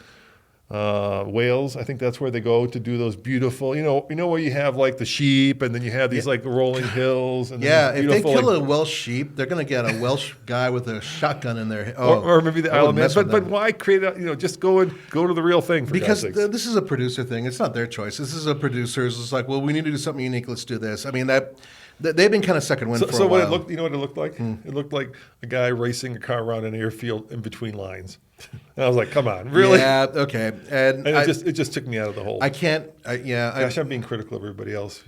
Wales. I think that's where they go to do those beautiful, you know where you have like the sheep and then you have these like rolling hills. And if they kill a Welsh sheep, they're going to get a Welsh guy with a shotgun in their head. Or maybe the Isle of Man. But why create a, you know, just go to the real thing for because God's sakes. This is a producer thing. It's not their choice. This is a producer's. It's like, well, we need to do something unique. Let's do this. I mean, they've been kind of second wind for a while. So what it looked, you know what it looked like? It looked like a guy racing a car around an airfield in between lines. And I was like, come on, really? Yeah, okay. And it just took me out of the hole. I can't, Gosh, I'm being critical of everybody else.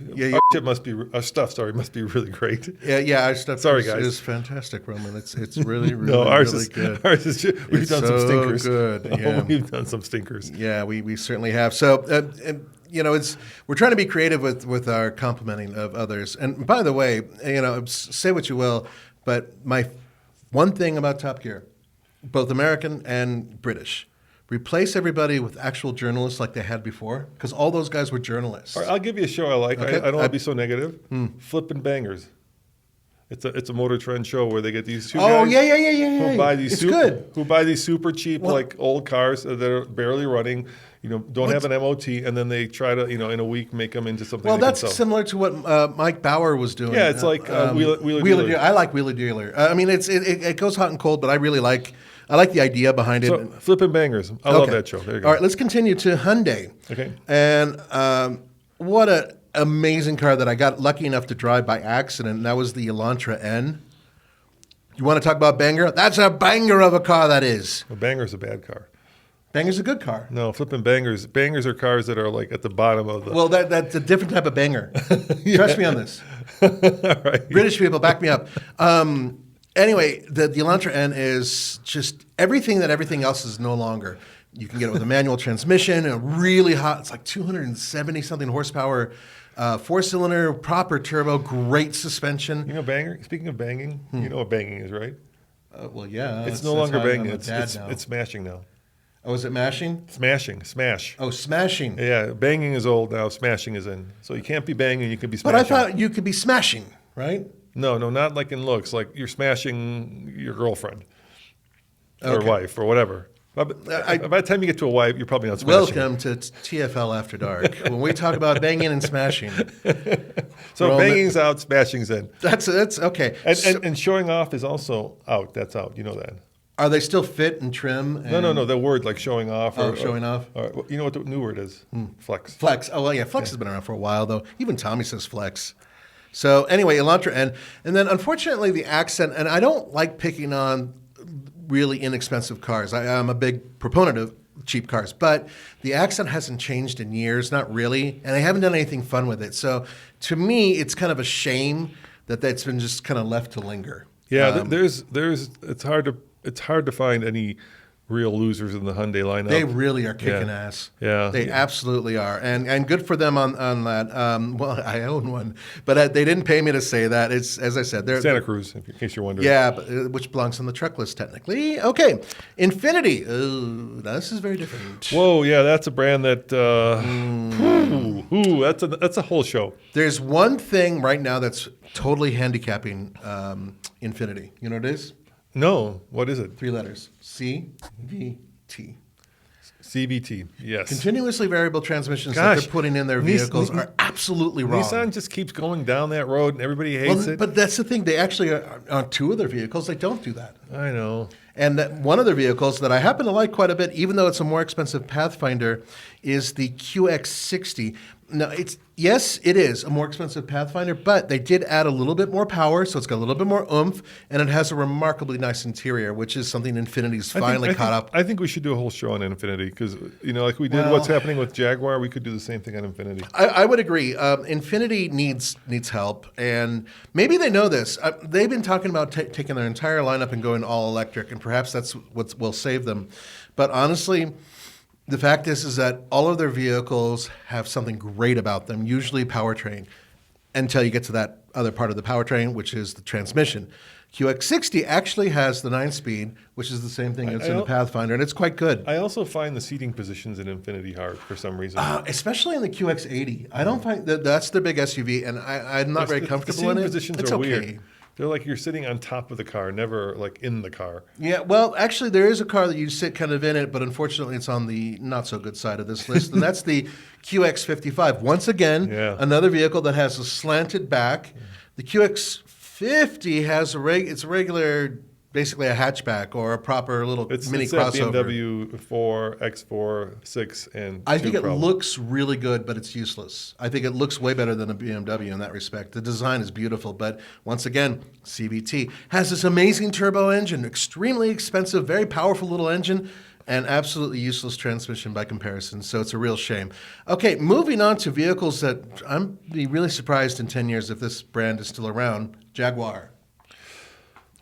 Our stuff must be really great. Yeah, our stuff Sorry, guys. is fantastic, Roman. It's really, really, no, ours really is good. Ours is we've done some stinkers. Good. Yeah. We've done some stinkers. Yeah, we certainly have. So, you know, we're trying to be creative with our complimenting of others. And by the way, you know, say what you will, but my one thing about Top Gear, both American and British, replace everybody with actual journalists like they had before, because all those guys were journalists. All right, I'll give you a show I like. Okay. I don't want to be so negative. Flippin' Bangers. It's a Motor Trend show where they get these two guys who buy these who buy these super cheap like old cars that are barely running, you know, don't have an MOT, and then they try to, you know, in a week make them into something. Well, that's similar to what Mike Bauer was doing. Yeah, it's like Wheeler Dealer. I like Wheeler Dealer. I mean, it goes hot and cold, but I really like the idea behind it. So, Flippin' Bangers. I love that show. There you go. All right, let's continue to Hyundai. Okay. And what an amazing car that I got lucky enough to drive by accident, and that was the Elantra N. You want to talk about banger? That's a banger of a car, that is. A Banger's a bad car. Banger's a good car. No, Flippin' Bangers. Bangers are cars that are like at the bottom of the... Well, that's a different type of banger. Trust me on this. All right. British people, back me up. Anyway, the Elantra N is just everything that everything else is no longer. You can get it with a manual transmission, a really hot, it's like 270-something horsepower, four-cylinder, proper turbo, great suspension. You know banger? Speaking of banging, you know what banging is, right? Well, yeah. It's no longer banging. It's smashing now. Oh, is it mashing? Smash. Oh, smashing. Yeah, banging is old now. Smashing is in. So you can't be banging. You can be smashing. But I thought you could be smashing, right? No, not like in looks. Like you're smashing your girlfriend or wife or whatever. By the time you get to a wife, you're probably not smashing. Welcome to TFL After Dark, when we talk about banging and smashing. So banging's out, smashing's in. That's okay. And showing off is also out. That's out. You know that. Are they still fit and trim? And No. The word like showing off. Showing off. You know what the new word is? Flex. Flex. Oh, well, yeah. Flex has been around for a while, though. Even Tommy says flex. So anyway, Elantra N. And then unfortunately the accent, and I don't like picking on really inexpensive cars. I'm a big proponent of cheap cars, but the accent hasn't changed in years, not really, and I haven't done anything fun with it. So to me, it's kind of a shame that that's been just kind of left to linger. Yeah, it's hard to find any real losers in the Hyundai lineup. They really are kicking ass. Yeah. They absolutely are. And good for them on that. Well, I own one, but they didn't pay me to say that. It's, as I said, they're Santa Cruz, in case you're wondering. Yeah, which belongs on the truck list technically. Okay. Infiniti. Now this is very different. Whoa, yeah, that's a brand that that's a whole show. There's one thing right now that's totally handicapping Infiniti. You know what it is? No, what is it? 3 letters. CVT. CVT, yes. Continuously variable transmissions that they're putting in their vehicles are absolutely wrong. Nissan just keeps going down that road and everybody hates it. But that's the thing. They actually, on 2 of their vehicles, they don't do that. I know. And one of their vehicles that I happen to like quite a bit, even though it's a more expensive Pathfinder, is the QX60. No, yes, it is a more expensive Pathfinder, but they did add a little bit more power, so it's got a little bit more oomph, and it has a remarkably nice interior, which is something Infinity's finally caught up. I think we should do a whole show on Infinity because, like we did what's happening with Jaguar, we could do the same thing on Infinity. I would agree. Infinity needs help, and maybe they know this. They've been talking about taking their entire lineup and going all electric, and perhaps that's what will save them. But honestly, the fact is that all of their vehicles have something great about them, usually powertrain, until you get to that other part of the powertrain, which is the transmission. QX60 actually has the 9-speed, which is the same thing as in the Pathfinder, and it's quite good. I also find the seating positions in Infinity hard for some reason. Especially in the QX80. I don't find that's their big SUV, and I'm not very comfortable in it. The seating positions are weird. They're like you're sitting on top of the car, never like in the car. Yeah, well, actually, there is a car that you sit kind of in it, but unfortunately, it's on the not so good side of this list, and that's the QX55. Once again, another vehicle that has a slanted back. The QX50 has it's a regular, basically a hatchback or a proper little mini crossover. BMW 4, X4, 6, and I think it looks really good, but it's useless. I think it looks way better than a BMW in that respect. The design is beautiful, but once again, CVT has this amazing turbo engine, extremely expensive, very powerful little engine, and absolutely useless transmission by comparison. So it's a real shame. Okay, moving on to vehicles that I'm be really surprised in 10 years if this brand is still around. Jaguar.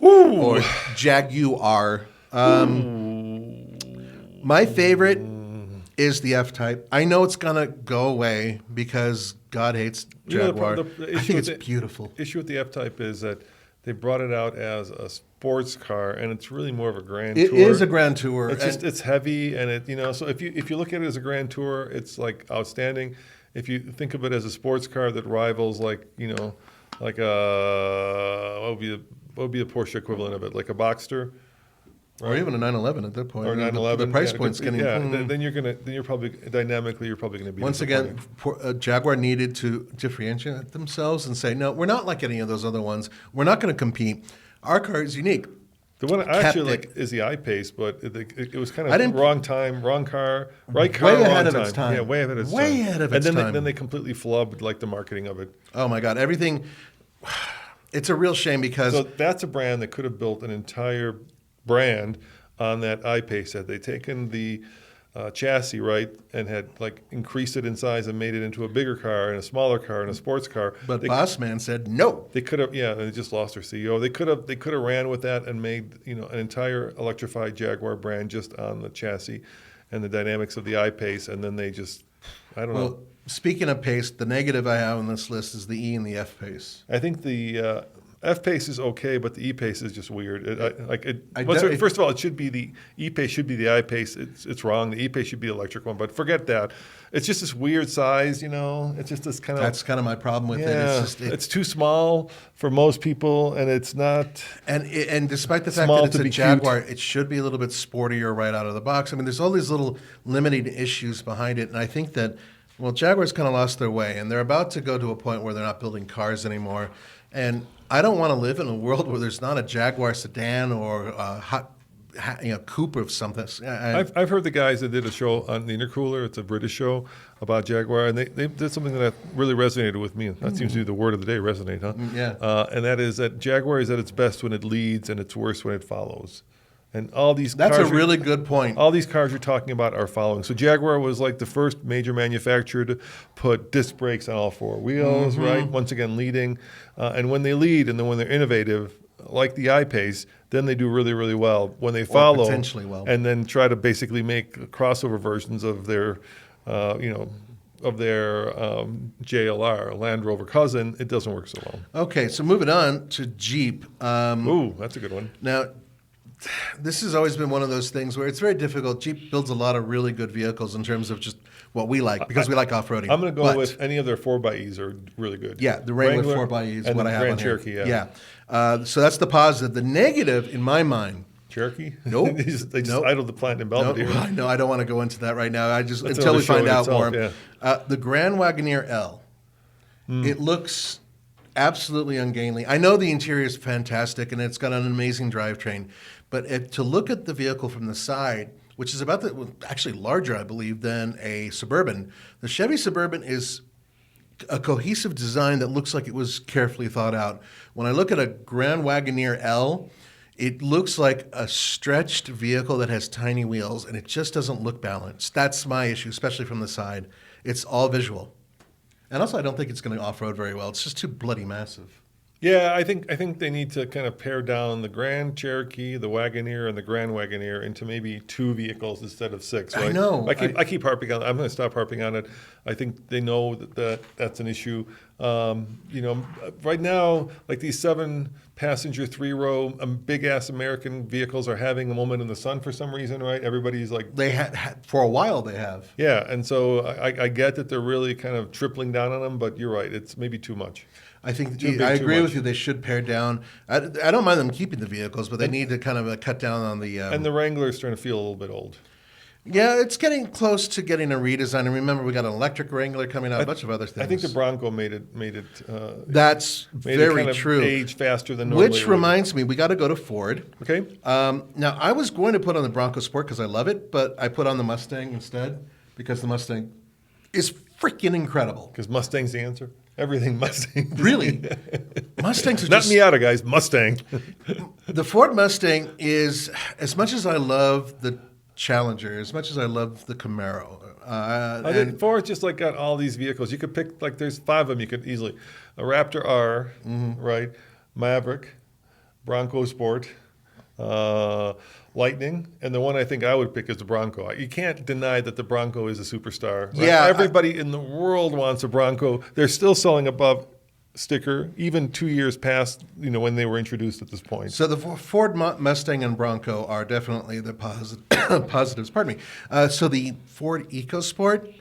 Ooh. Or Jaguar. My favorite is the F-Type. I know it's going to go away because God hates Jaguar. I think it's beautiful. The issue with the F-Type is that they brought it out as a sports car, and it's really more of a Grand Tour. It is a Grand Tour. It's heavy, and so if you look at it as a Grand Tour, it's like outstanding. If you think of it as a sports car that rivals what would be the Porsche equivalent of it, like a Boxster, right? Or even a 911 at that point. Or 911. The price point's getting. Then you're probably dynamically going to be. Once again, Jaguar needed to differentiate themselves and say, no, we're not like any of those other ones. We're not going to compete. Our car is unique. The one I actually like is the I-Pace, but it was kind of wrong time, wrong car, right car, way wrong ahead time. of its time. Yeah, way ahead of its time. Way ahead of its time. And then they completely flubbed like the marketing of it. Oh my God, everything. It's a real shame because so that's a brand that could have built an entire brand on that I-Pace. Had they taken the chassis right and had like increased it in size and made it into a bigger car and a smaller car and a sports car. But Bossman said no. They could have, and they just lost their CEO. They could have ran with that and made an entire electrified Jaguar brand just on the chassis and the dynamics of the I-Pace, and then they just, I don't know. Speaking of pace, the negative I have on this list is the E and the F pace. I think the F-Pace is okay, but the E-Pace is just weird. First of all, it should be the E-Pace should be the I-Pace. It's wrong. The E-Pace should be the electric one, but forget that. It's just this weird size, It's just this kind of... That's kind of my problem with it. It's too small for most people, and it's not... And despite the fact that it's a Jaguar, it should be a little bit sportier right out of the box. I mean, there's all these little limiting issues behind it, and I think that, Jaguar's kind of lost their way, and they're about to go to a point where they're not building cars anymore, and I don't want to live in a world where there's not a Jaguar sedan or a coupe of something. I've heard the guys that did a show on the Intercooler. It's a British show about Jaguar, and they did something that really resonated with me. That seems to be the word of the day, resonate, huh? Yeah. And that is that Jaguar is at its best when it leads and it's worse when it follows. And that's a really good point. All these cars you're talking about are following. So Jaguar was like the first major manufacturer to put disc brakes on all four wheels, right? Once again, leading. And when they lead and then when they're innovative, like the I-Pace, then they do really, really well. When they follow, potentially well, and then try to basically make crossover versions of their, JLR, Land Rover cousin, it doesn't work so well. Okay, so moving on to Jeep. Ooh, that's a good one. Now, this has always been one of those things where it's very difficult. Jeep builds a lot of really good vehicles in terms of just what we like, because we like off-roading. I'm going to go with any of their 4xEs are really good. Yeah, the Wrangler 4xE is what I have Grand on Cherokee, here. Yeah. So that's the positive. The negative, in my mind... Cherokee? Nope. they just idled the plant in Belvedere. No, I don't want to go into that right now. Until we find out more. Yeah. The Grand Wagoneer L. It looks absolutely ungainly. I know the interior is fantastic, and it's got an amazing drivetrain. But to look at the vehicle from the side, which is actually larger, I believe, than a Suburban. The Chevy Suburban is a cohesive design that looks like it was carefully thought out. When I look at a Grand Wagoneer L, it looks like a stretched vehicle that has tiny wheels, and it just doesn't look balanced. That's my issue, especially from the side. It's all visual. And also, I don't think it's going to off-road very well. It's just too bloody massive. Yeah, I think they need to kind of pare down the Grand Cherokee, the Wagoneer, and the Grand Wagoneer into maybe 2 vehicles instead of 6. Right? I know. I keep harping on it. I'm going to stop harping on it. I think they know that's an issue. Right now, like these 7-passenger 3-row big-ass American vehicles are having a moment in the sun for some reason, right? Everybody's like... They had for a while, they have. Yeah, and so I get that they're really kind of tripling down on them, but you're right. It's maybe too much. I think I agree with you. They should pare down. I don't mind them keeping the vehicles, but they need to kind of cut down on the... and the Wrangler's starting to feel a little bit old. Yeah, it's getting close to getting a redesign. And remember, we got an electric Wrangler coming out, a bunch of other things. I think the Bronco made it. That's very kind of true. Age faster than normally. Which reminds me, we got to go to Ford. Okay. Now, I was going to put on the Bronco Sport because I love it, but I put on the Mustang instead because the Mustang is freaking incredible. Because Mustang's the answer. Everything Mustang. Really? Mustangs are Not just... Miata, guys. Mustang. The Ford Mustang is, as much as I love the Challenger, as much as I love the Camaro. I think Ford's just like got all these vehicles. You could pick, like there's 5 of them you could easily. A Raptor R, right? Maverick, Bronco Sport, Lightning, and the one I think I would pick is the Bronco. You can't deny that the Bronco is a superstar. Right? Yeah, everybody in the world wants a Bronco. They're still selling above sticker, even 2 years past when they were introduced at this point. So the Ford Mustang and Bronco are definitely the positives. Pardon me. So the Ford EcoSport,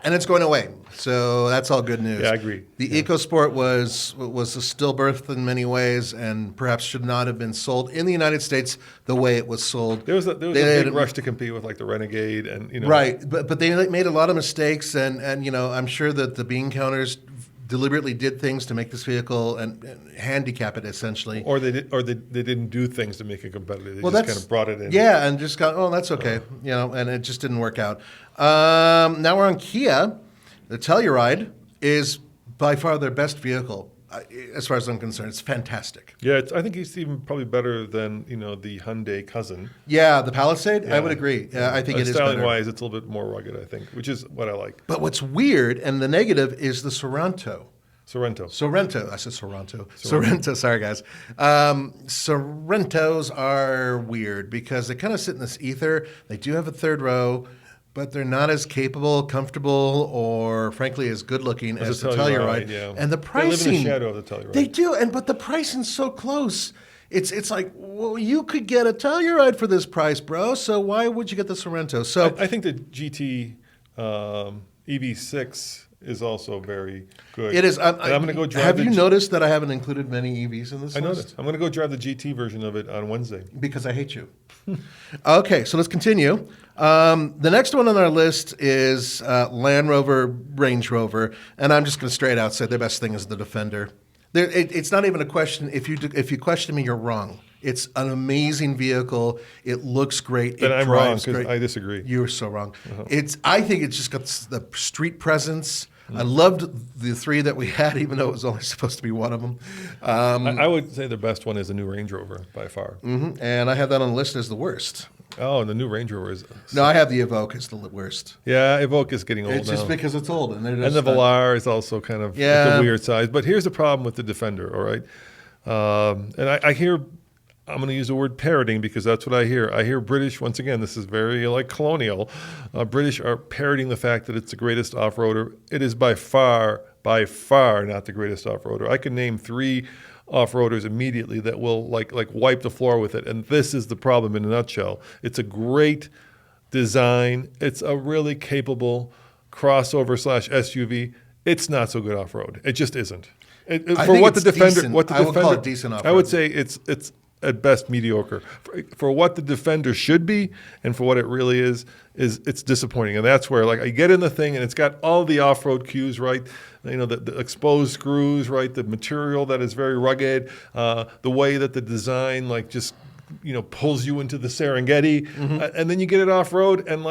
and it's going away. So that's all good news. Yeah, I agree. The EcoSport was a stillbirth in many ways, and perhaps should not have been sold in the United States the way it was sold. There was a big rush to compete with like the Renegade, and right. But they made a lot of mistakes, and I'm sure that the bean counters deliberately did things to make this vehicle and handicap it essentially. Or they didn't do things to make it competitive. They just kind of brought it in. Yeah, and just got, that's okay, and it just didn't work out. Now we're on Kia. The Telluride is by far their best vehicle, as far as I'm concerned. It's fantastic. Yeah, I think it's even probably better than the Hyundai cousin. Yeah, the Palisade. Yeah. I would agree. Yeah, I think it is styling better. wise, it's a little bit more rugged, I think, which is what I like. But what's weird and the negative is the Sorento. Sorento. I said Sorento. Sorento, sorry guys. Sorrentos are weird because they kind of sit in this ether. They do have a third row, but they're not as capable, comfortable, or frankly as good looking as the Telluride. Yeah. And the pricing, they live in the shadow of the Telluride. They do, but the pricing's so close. It's like, well, you could get a Telluride for this price, bro. So why would you get the Sorento? So I think the GT EV6 is also very good. It is. I'm going to go drive. Have you noticed that I haven't included many EVs in this list? I noticed. I'm going to go drive the GT version of it on Wednesday. Because I hate you. Okay, so let's continue. The next one on our list is Land Rover, Range Rover, and I'm just going to straight out say the best thing is the Defender. It's not even a question. If you question me, you're wrong. It's an amazing vehicle. It looks great. Then I'm wrong because great. I disagree. You're so wrong. Uh-huh. I think it's just got the street presence. I loved the 3 that we had, even though it was only supposed to be one of them. I would say the best one is the new Range Rover by far. And I have that on the list as the worst. Oh, and the new Range Rover is... No, I have the Evoque as the worst. Yeah, Evoque is getting old It's just now. because it's old. And the Velar is also kind of the weird size. But here's the problem with the Defender, all right? And I hear... I'm going to use the word parroting because that's what I hear. I hear British, once again, this is very colonial. British are parroting the fact that it's the greatest off-roader. It is by far not the greatest off-roader. I can name 3 off-roaders immediately that will like wipe the floor with it. And this is the problem in a nutshell. It's a great design. It's a really capable crossover / SUV. It's not so good off-road. It just isn't. I would call it decent off-road. I would say it's at best mediocre. For what the Defender should be and for what it really is it's disappointing. And that's where I get in the thing and it's got all the off-road cues, right? The exposed screws, right? The material that is very rugged, the way that the design just pulls you into the Serengeti, and then you get it off road, and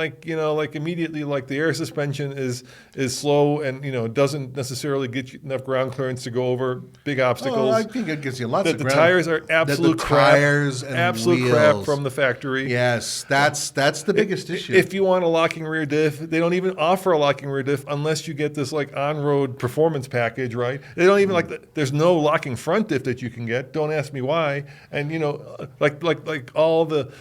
immediately, the air suspension is slow, and doesn't necessarily get you enough ground clearance to go over big obstacles. I think it gives you lots of The ground. tires are absolute crap. Tires and absolute wheels. crap from the factory. Yes, that's the biggest issue. If you want a locking rear diff, they don't even offer a locking rear diff unless you get this on-road performance package, right? They don't even there's no locking front diff that you can get. Don't ask me why. And all the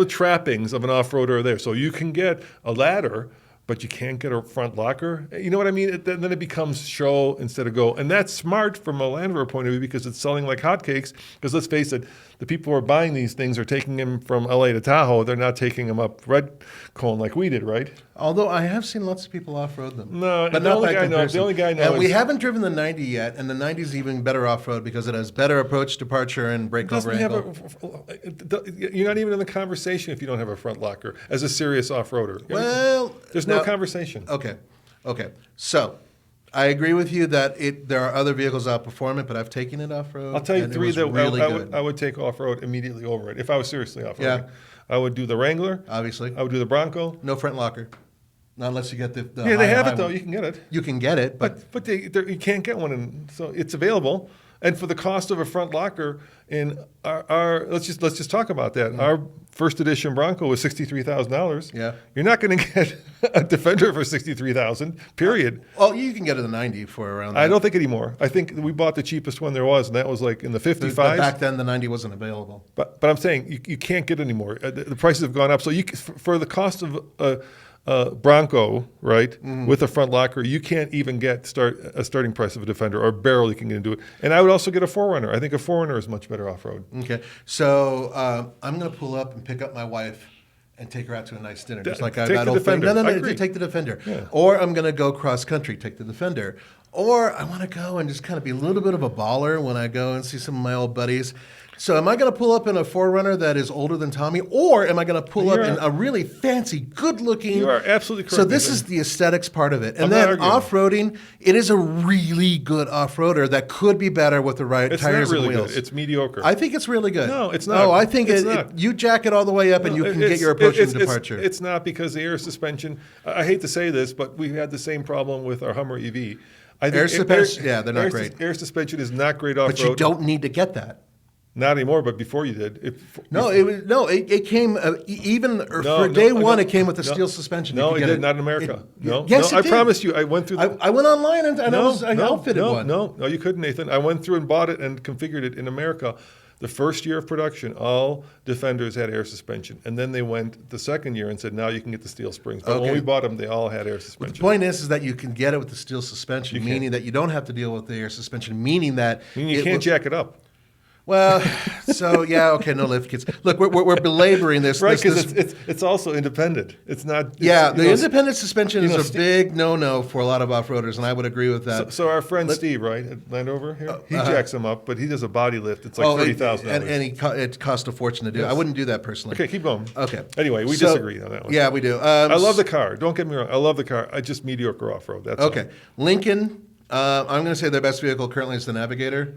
trappings of an off-roader are there. So you can get a ladder, but you can't get a front locker. You know what I mean? Then it becomes show instead of go. And that's smart from a Land Rover point of view because it's selling like hotcakes. Because let's face it, the people who are buying these things are taking them from LA to Tahoe. They're not taking them up Red Cone like we did, right? Although I have seen lots of people off-road them. No, but the not only by guy I know. comparison. The only guy I know. And we haven't driven the 90 yet, and the 90 is even better off-road because it has better approach departure and breakover angle. You're not even in the conversation if you don't have a front locker as a serious off-roader. Well, there's no conversation. Okay. So I agree with you that there are other vehicles outperform it, but I've taken it off-road. I'll tell you three that really I would take off-road immediately over it if I was seriously off-roading. Yeah. I would do the Wrangler. Obviously. I would do the Bronco. No front locker. Not unless you get the yeah, they have high it though. one. You can get it. You can get it, but you can't get one, so it's available. And for the cost of a front locker, in our let's just talk about that. Our first edition Bronco was $63,000. Yeah, you're not going to get a Defender for $63,000. Period. Well, you can get a 90 for around that. I don't think anymore. I think we bought the cheapest one there was, and that was in the 55s. Back then, the 90 wasn't available. But I'm saying you can't get it anymore. The prices have gone up. So for the cost of Bronco, right, with a front locker, you can't even get a starting price of a Defender, or barely can get into it. And I would also get a 4Runner. I think a 4Runner is much better off-road. Okay, so I'm going to pull up and pick up my wife and take her out to a nice dinner, just like take that the old thing. Defender. No, take the Defender. Yeah. Or I'm going to go cross-country, take the Defender. Or I want to go and just kind of be a little bit of a baller when I go and see some of my old buddies. So am I going to pull up in a 4Runner that is older than Tommy, or am I going to pull up in a really fancy, good-looking... You are absolutely correct. So this is the aesthetics part of it. And I'm then not arguing. off-roading, it is a really good off-roader that could be better with the right tires not really and wheels. good. It's mediocre. I think it's really good. No, it's not. No, I think It's not. you jack it all the way up and you can get your approach and departure. It's not because the air suspension... I hate to say this, but we had the same problem with our Hummer EV. I think Air suspension, yeah, they're not great. Air suspension is not great off-road. But you don't need to get that. Not anymore, but before you did. It came for day one. It came with a steel suspension. No, it did not in America. Yes, I it did. promise you. I went through. I went online and I outfitted one. No, you couldn't, Nathan. I went through and bought it and configured it in America. The first year of production, all Defenders had air suspension, and then they went the second year and said, "Now you can get the steel springs." But when we bought them, they all had air suspension. The point is that you can get it with the steel suspension, meaning that you don't have to deal with the air suspension, meaning that you can't jack it up. Well, so yeah, okay, no lift kits. Look, we're belaboring this, right? Because it's also independent. It's not. The independent suspension is a big no for a lot of off-roaders, and I would agree with that. So our friend Steve, right, at Land Rover here, he jacks them up, but he does a body lift. It's like $30,000, and it costs a fortune to do. Yes. I wouldn't do that personally. Okay, keep going. Okay. Anyway, we disagree on that one. Yeah, we do. I love the car. Don't get me wrong. I love the car. I just mediocre off-road. That's okay. All. Lincoln. I'm going to say their best vehicle currently is the Navigator.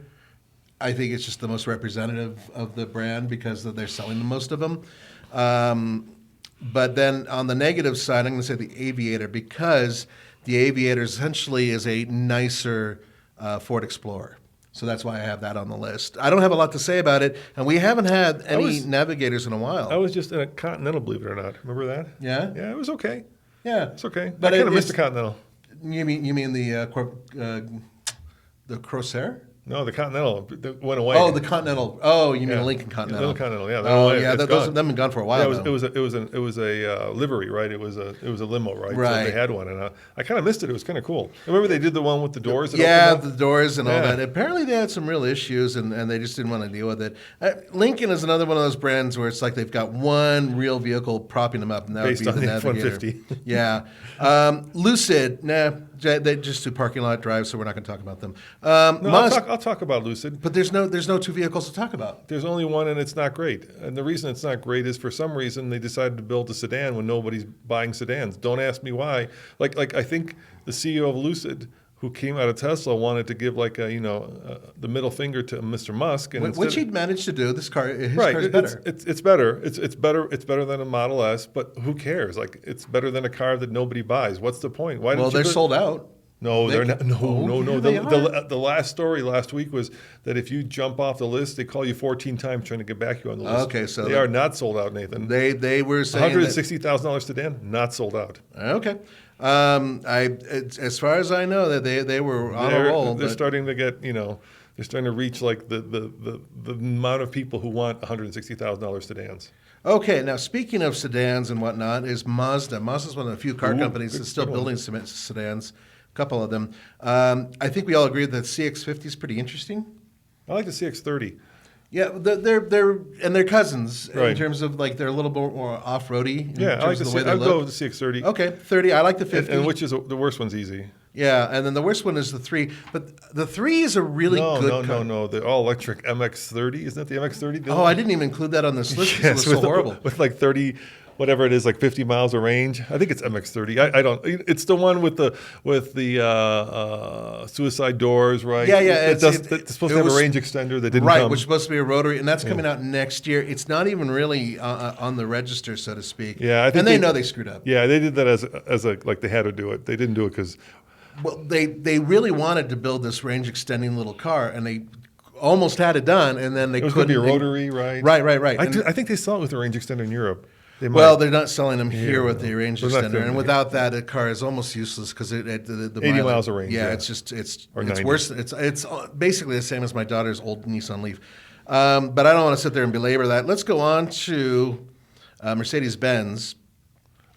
I think it's just the most representative of the brand because they're selling the most of them. But then on the negative side, I'm going to say the Aviator because the Aviator essentially is a nicer Ford Explorer. So that's why I have that on the list. I don't have a lot to say about it, and we haven't had any Navigators in a while. I was just in a Continental, believe it or not. Remember that? Yeah? Yeah, it was okay. Yeah. It's okay. But I kind of missed the Continental. You mean the Corsair? No, the Continental went away. Oh, the Continental. Oh, you mean the Lincoln Continental? The Continental, yeah. Those have been gone for a while. Yeah, it was a livery, right? It was a limo, right? Right. So they had one, and I kind of missed it. It was kind of cool. Remember they did the one with the doors? The doors and all that. Apparently they had some real issues, and they just didn't want to deal with it. Lincoln is another one of those brands where it's like they've got one real vehicle propping them up, and that would be the Navigator. F-150. Yeah. Lucid, they just do parking lot drives, so we're not going to talk about them. I'll talk about Lucid. But there's no two vehicles to talk about. There's only one, and it's not great. And the reason it's not great is for some reason they decided to build a sedan when nobody's buying sedans. Don't ask me why. Like I think the CEO of Lucid who came out of Tesla wanted to give like the middle finger to Mr. Musk, and which he'd managed to do. His car is right, better. It's better. It's better than a Model S. But who cares? Like, it's better than a car that nobody buys. What's the point? Why? Well, they're sold out. No, they're not. No. They are. The last story last week was that if you jump off the list, they call you 14 times trying to get back you on the list. Okay, so they are not sold out, Nathan. They were saying $160,000 sedan, not sold out. Okay. As far as I know, that they were on a roll. They're starting to get, they're starting to reach like the amount of people who want $160,000 sedans. Okay, now speaking of sedans and whatnot, is Mazda. Mazda's one of the few car companies that's still building sedans. A couple of them. I think we all agree that CX-50 is pretty interesting. I like the CX-30. Yeah, they're cousins Right. in terms of like they're a little bit more off-roady. Yeah, I like the way they look. I'll go with the CX-30. Okay, 30. I like the 50. And which is the worst one's easy. Yeah, and then the worst one is the 3. But the 3 is a really good car. No. The all-electric MX-30. Isn't that the MX-30? I didn't even include that on this list because Yes, it was so horrible. With like 30, whatever it is, like 50 miles of range. I think it's MX-30. I don't. It's the one with the suicide doors, right? Yeah. It's supposed to have a range extender that didn't come. Which is supposed to be a rotary, and that's coming out next year. It's not even really on the register, so to speak. Yeah, I think they know they screwed up. Yeah, they did that as like they had to do it. They didn't do it because. Well, they really wanted to build this range extending little car, and they almost had it done, and then they couldn't. It was going to be a rotary, right? Right. I think they sell it with a range extender in Europe. They're not selling them here with the range extender, and here. Without that, a car is almost useless because the 80 miles of range. Yeah, yeah. it's Or 90. worse. It's basically the same as my daughter's old Nissan Leaf. But I don't want to sit there and belabor that. Let's go on to Mercedes-Benz.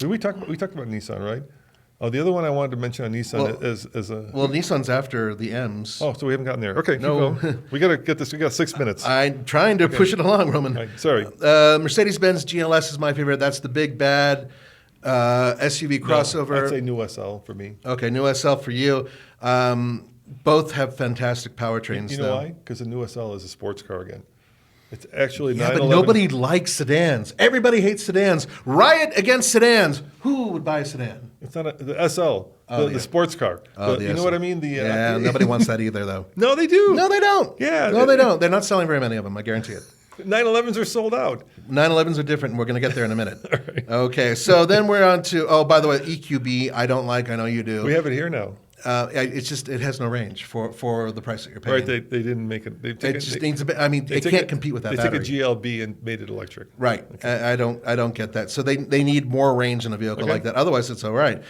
We talked about Nissan, right? Oh, the other one I wanted to mention on Nissan is a... Well, Nissan's after the M's. Oh, so we haven't gotten there. Okay, No. keep going. We got to get this. We got 6 minutes. I'm trying to push it along, Roman. Right, sorry. Mercedes-Benz GLS is my favorite. That's the big, bad SUV crossover. No, I'd say new SL for me. Okay, new SL for you. Both have fantastic powertrains, You know why? Because the new SL is a sports car again. It's actually Yeah, but 911. nobody likes sedans. Everybody hates sedans. Riot against sedans. Who would buy a sedan? It's not the SL, the sports car. You know what I mean? Nobody wants that either, though. No, they do. No, they don't. Yeah. No, they don't. They're not selling very many of them, I guarantee it. 911s are sold out. 911s are different, and we're going to get there in a minute. Right. Okay, so then we're on to, by the way, EQB, I don't like, I know you do. We have it here now. It's just, it has no range for the price that you're paying. Right, they didn't make it. It just needs a bit, it can't compete with that battery. They took a GLB and made it electric. Right. Okay. I don't get that. So they need more range in a vehicle like that. Otherwise, it's all right.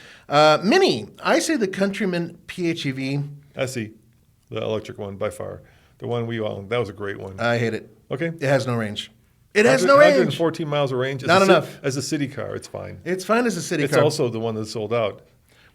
Mini, I say the Countryman PHEV. SE, the electric one by far. The one we own. That was a great one. I hate it. Okay. It has no range. It has no range. 114 miles of range. Not enough. As a city car, it's fine. It's fine as a city car. It's also the one that's sold out.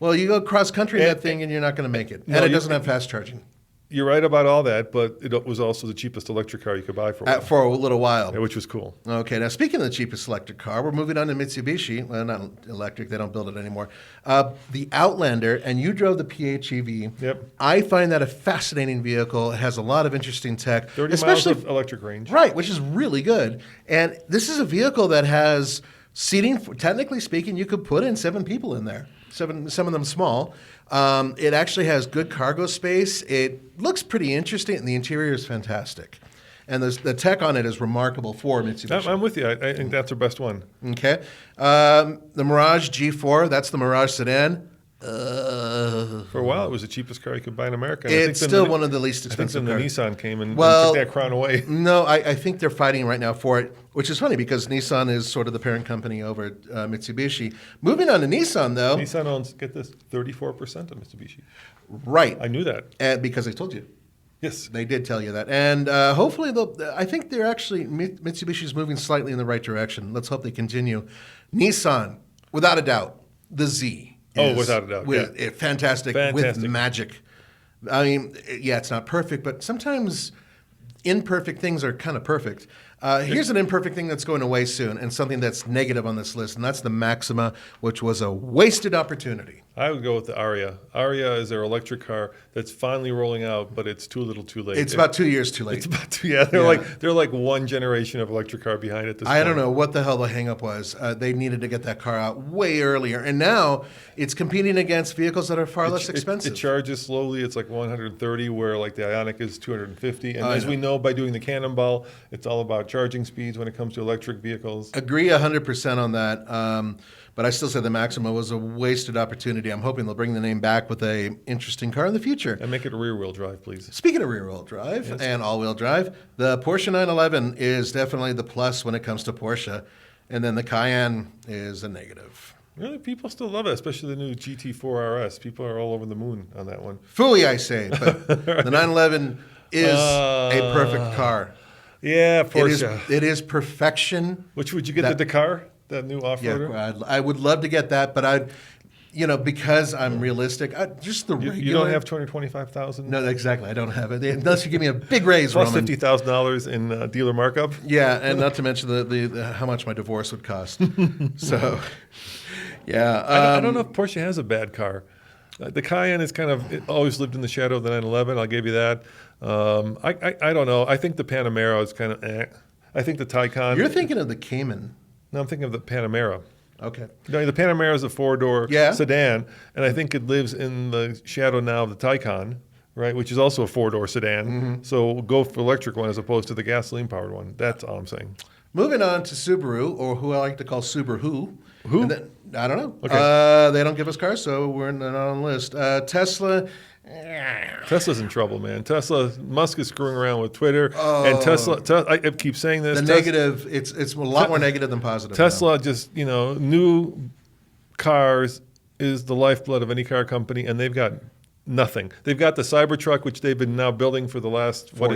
Well, you go cross country in that thing and you're not going to make it. And it doesn't have fast charging. You're right about all that, but it was also the cheapest electric car you could buy for a while. For a little while. Yeah, which was cool. Okay, now speaking of the cheapest electric car, we're moving on to Mitsubishi. Well, not electric, they don't build it anymore. The Outlander, and you drove the PHEV. Yep. I find that a fascinating vehicle. It has a lot of interesting tech. 30 miles of electric range. Right, which is really good. And this is a vehicle that has seating, technically speaking, you could put in 7 people in there. Some of them small. It actually has good cargo space. It looks pretty interesting, and the interior is fantastic. And the tech on it is remarkable for Mitsubishi. I'm with you. I think that's their best one. Okay. The Mirage G4, that's the Mirage sedan. For a while, it was the cheapest car you could buy in America. It's still one of the least expensive cars. I think then the Nissan came and took that crown away. No, I think they're fighting right now for it, which is funny because Nissan is sort of the parent company over Mitsubishi. Moving on to Nissan, though. Nissan owns, get this, 34% of Mitsubishi. Right. I knew that. And because I told you. Yes. They did tell you that. And hopefully, I think they're actually, Mitsubishi's moving slightly in the right direction. Let's hope they continue. Nissan, without a doubt, the Z. Without a doubt. Fantastic with magic. I mean, yeah, it's not perfect, but sometimes imperfect things are kind of perfect. Here's an imperfect thing that's going away soon, and something that's negative on this list, and that's the Maxima, which was a wasted opportunity. I would go with the Aria. Aria is their electric car that's finally rolling out, but it's too little, too late. It's about 2 years too late. It's about two. Yeah, they're like one generation of electric car behind at this point. I don't know what the hell the hang-up was. They needed to get that car out way earlier, and now it's competing against vehicles that are far less expensive. It charges slowly. It's like 130, where like the Ioniq is 250. And as we know by doing the Cannonball, it's all about charging speeds when it comes to electric vehicles. Agree 100% on that. But I still say the Maxima was a wasted opportunity. I'm hoping they'll bring the name back with a interesting car in the future. And make it a rear-wheel drive, please. Speaking of rear-wheel drive and all-wheel drive, the Porsche 911 is definitely the plus when it comes to Porsche. And then the Cayenne is a negative. Really, people still love it, especially the new GT4 RS. People are all over the moon on that one. Phooey, I say, but the 911 is a perfect car. Yeah, Porsche. It is perfection. Which would you get the Dakar? That new off-roader? Yeah, I would love to get that, but because I'm realistic, just the regular. You don't have $225,000? No, exactly. I don't have it unless you give me a big raise. Plus Roman. $50,000 in dealer markup. Yeah, and not to mention the how much my divorce would cost. So, yeah, I don't know if Porsche has a bad car. The Cayenne is it always lived in the shadow of the 911. I'll give you that. I don't know. I think the Panamera is kind of eh. I think the Taycan. You're thinking of the Cayman. No, I'm thinking of the Panamera. Okay. No, the Panamera is a four-door sedan, and I think it lives in the shadow now of the Taycan, right, which is also a four-door sedan. Mm-hmm. So go for the electric one as opposed to the gasoline-powered one. That's all I'm saying. Moving on to Subaru, or who I like to call Subaru. Who? I don't know. Okay. They don't give us cars, so we're not on the list. Tesla. Tesla's in trouble, man. Musk is screwing around with Twitter, and Tesla. I keep saying this. Negative. It's a lot more negative than positive. Tesla just new cars is the lifeblood of any car company, and they've got nothing. They've got the Cybertruck, which they've been now building for the last 4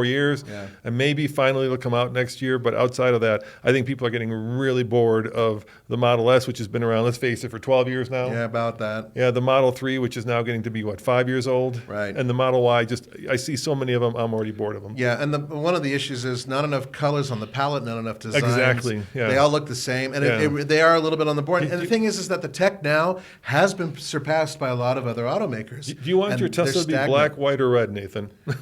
years, yeah. And maybe finally it'll come out next year. But outside of that, I think people are getting really bored of the Model S, which has been around, let's face it, for 12 years now. Yeah, about that. Yeah, the Model 3, which is now getting to be 5 years old, right? And the Model Y, I see so many of them, I'm already bored of them. Yeah, and one of the issues is not enough colors on the palette, not enough designs. Exactly. Yeah. They all look the same, and they are a little bit on the board. And the thing is that the tech now has been surpassed by a lot of other automakers. Do you want your Tesla to be black, white, or red, Nathan? I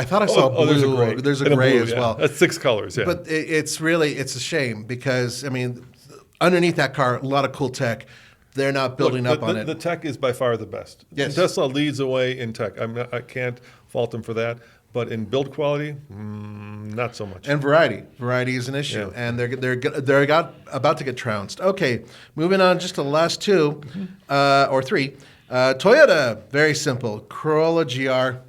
thought I saw blue. There's a gray. There's a gray as well. That's 6 colors, yeah. But it's a shame because, underneath that car, a lot of cool tech. They're not building up on it. The tech is by far the best. Yes. Tesla leads the way in tech. I can't fault them for that. But in build quality, not so much. And variety. Variety is an issue. Yeah. And they're about to get trounced. Okay, moving on just to the last two, or three. Toyota, very simple. Corolla GR.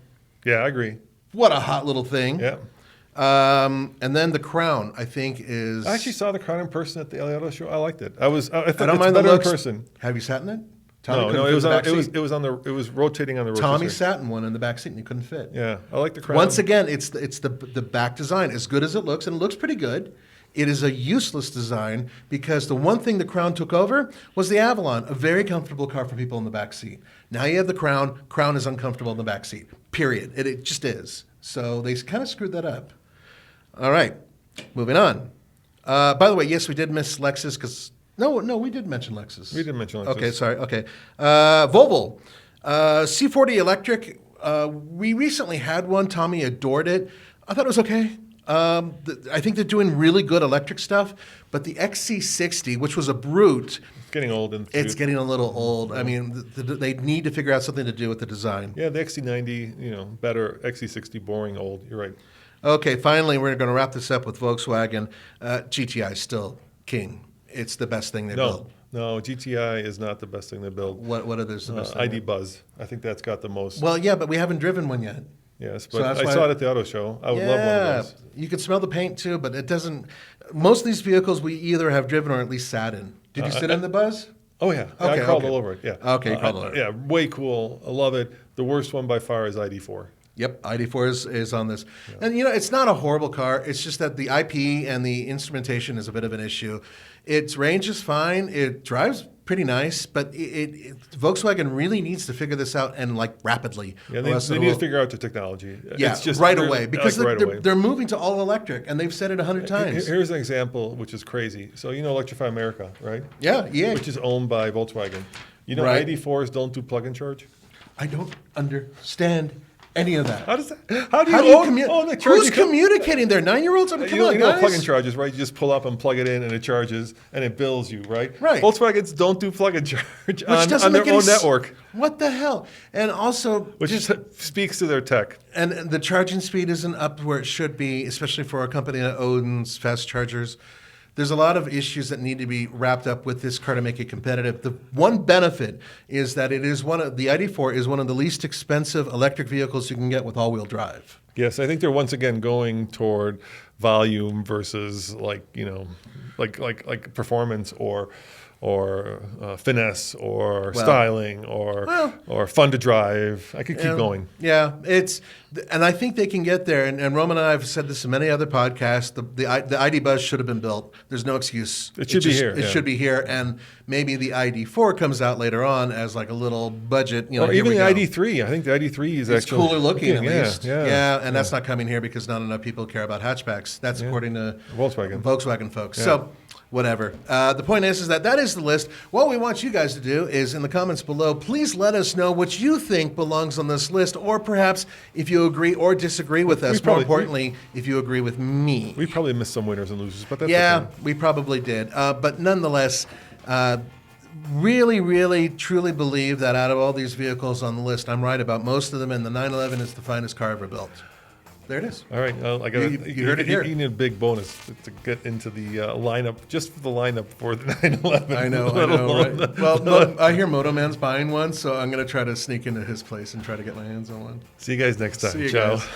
Yeah, I agree. What a hot little thing. Yeah. And then the Crown, I think, is... I actually saw the Crown in person at the LA Auto Show. I liked it. I thought I don't it's mind better the looks. in person. Have you sat in it? No, it was rotating on the rotisserie. Tommy sat in one in the back seat and he couldn't fit. Yeah, I like the Crown. Once again, it's the back design, as good as it looks, and it looks pretty good. It is a useless design because the one thing the Crown took over was the Avalon, a very comfortable car for people in the back seat. Now you have the Crown. Crown is uncomfortable in the back seat. Period. It just is. So they kind of screwed that up. All right, moving on. By the way, yes, we did miss Lexus because. No, we did mention Lexus. We did mention Lexus. Okay, sorry. Okay. Volvo. C40 electric. We recently had one. Tommy adored it. I thought it was okay. I think they're doing really good electric stuff. But the XC60, which was a brute. It's getting old. It's getting a little old. I mean, they need to figure out something to do with the design. Yeah, the XC90, better. XC60, boring, old. You're right. Okay, finally, we're going to wrap this up with Volkswagen. GTI is still king. It's the best thing they build. No, GTI is not the best thing they build. What are the best ID Buzz. I think that's got the most. Well, yeah, but we haven't driven one yet. Yes, but I saw it at the auto show. I would love one of those. You could smell the paint too, but it doesn't. Most of these vehicles we either have driven or at least sat in. Did you sit in the Buzz? Oh, yeah. Okay, I crawled all over it, yeah. Okay, you crawled all over it. Yeah, way cool. I love it. The worst one by far is ID4. Yep, ID4 is on this. Yeah. And, it's not a horrible car. It's just that the IP and the instrumentation is a bit of an issue. Its range is fine. It drives pretty nice, but Volkswagen really needs to figure this out and like rapidly. Yeah, they need to figure out the technology. Yeah, it's just right away because like they're moving to all electric, and they've said it 100 times. Here's an example, which is crazy. So Electrify America, right? Yeah. Which is owned by Volkswagen. Right. ID4s don't do plug-in charge. I don't understand any of that. How does that? How do you own the charge? Who's communicating there? 9-year-olds? I mean, come on, know guys. plug-in charges, right? You just pull up and plug it in, and it charges, and it bills you, right? Right. Volkswagens don't do plug-in charge doesn't on their make own any network. What the hell? And also, Which speaks to their tech. And the charging speed isn't up where it should be, especially for a company that owns fast chargers. There's a lot of issues that need to be wrapped up with this car to make it competitive. The one benefit is that the ID4 is one of the least expensive electric vehicles you can get with all-wheel drive. Yes, I think they're once again going toward volume versus like performance or finesse or styling or fun to drive. I could keep going. Yeah, and I think they can get there. And Roman and I have said this in many other podcasts. The ID Buzz should have been built. There's no excuse. It should be here. It should be here. And maybe the ID4 comes out later on as like a little budget. Or even the ID3. I think the ID3 is it's actually cooler looking at least. Yeah, that's not coming here because not enough people care about hatchbacks. That's according to Volkswagen folks. Yeah. So. Whatever. The point is that is the list. What we want you guys to do is in the comments below, please let us know what you think belongs on this list, or perhaps if you agree or disagree with us. More importantly, if you agree with me. We probably missed some winners and losers, but that's okay. We We probably did. But nonetheless, really, really, truly believe that out of all these vehicles on the list, I'm right about most of them, and the 911 is the finest car ever built. There it is. All right. I got you heard it here. You need a big bonus to get into the lineup, just for the lineup for the 911. I know, right? Well, I hear Moto Man's buying one, so I'm going to try to sneak into his place and try to get my hands on one. See you guys next time. See you Ciao. Guys.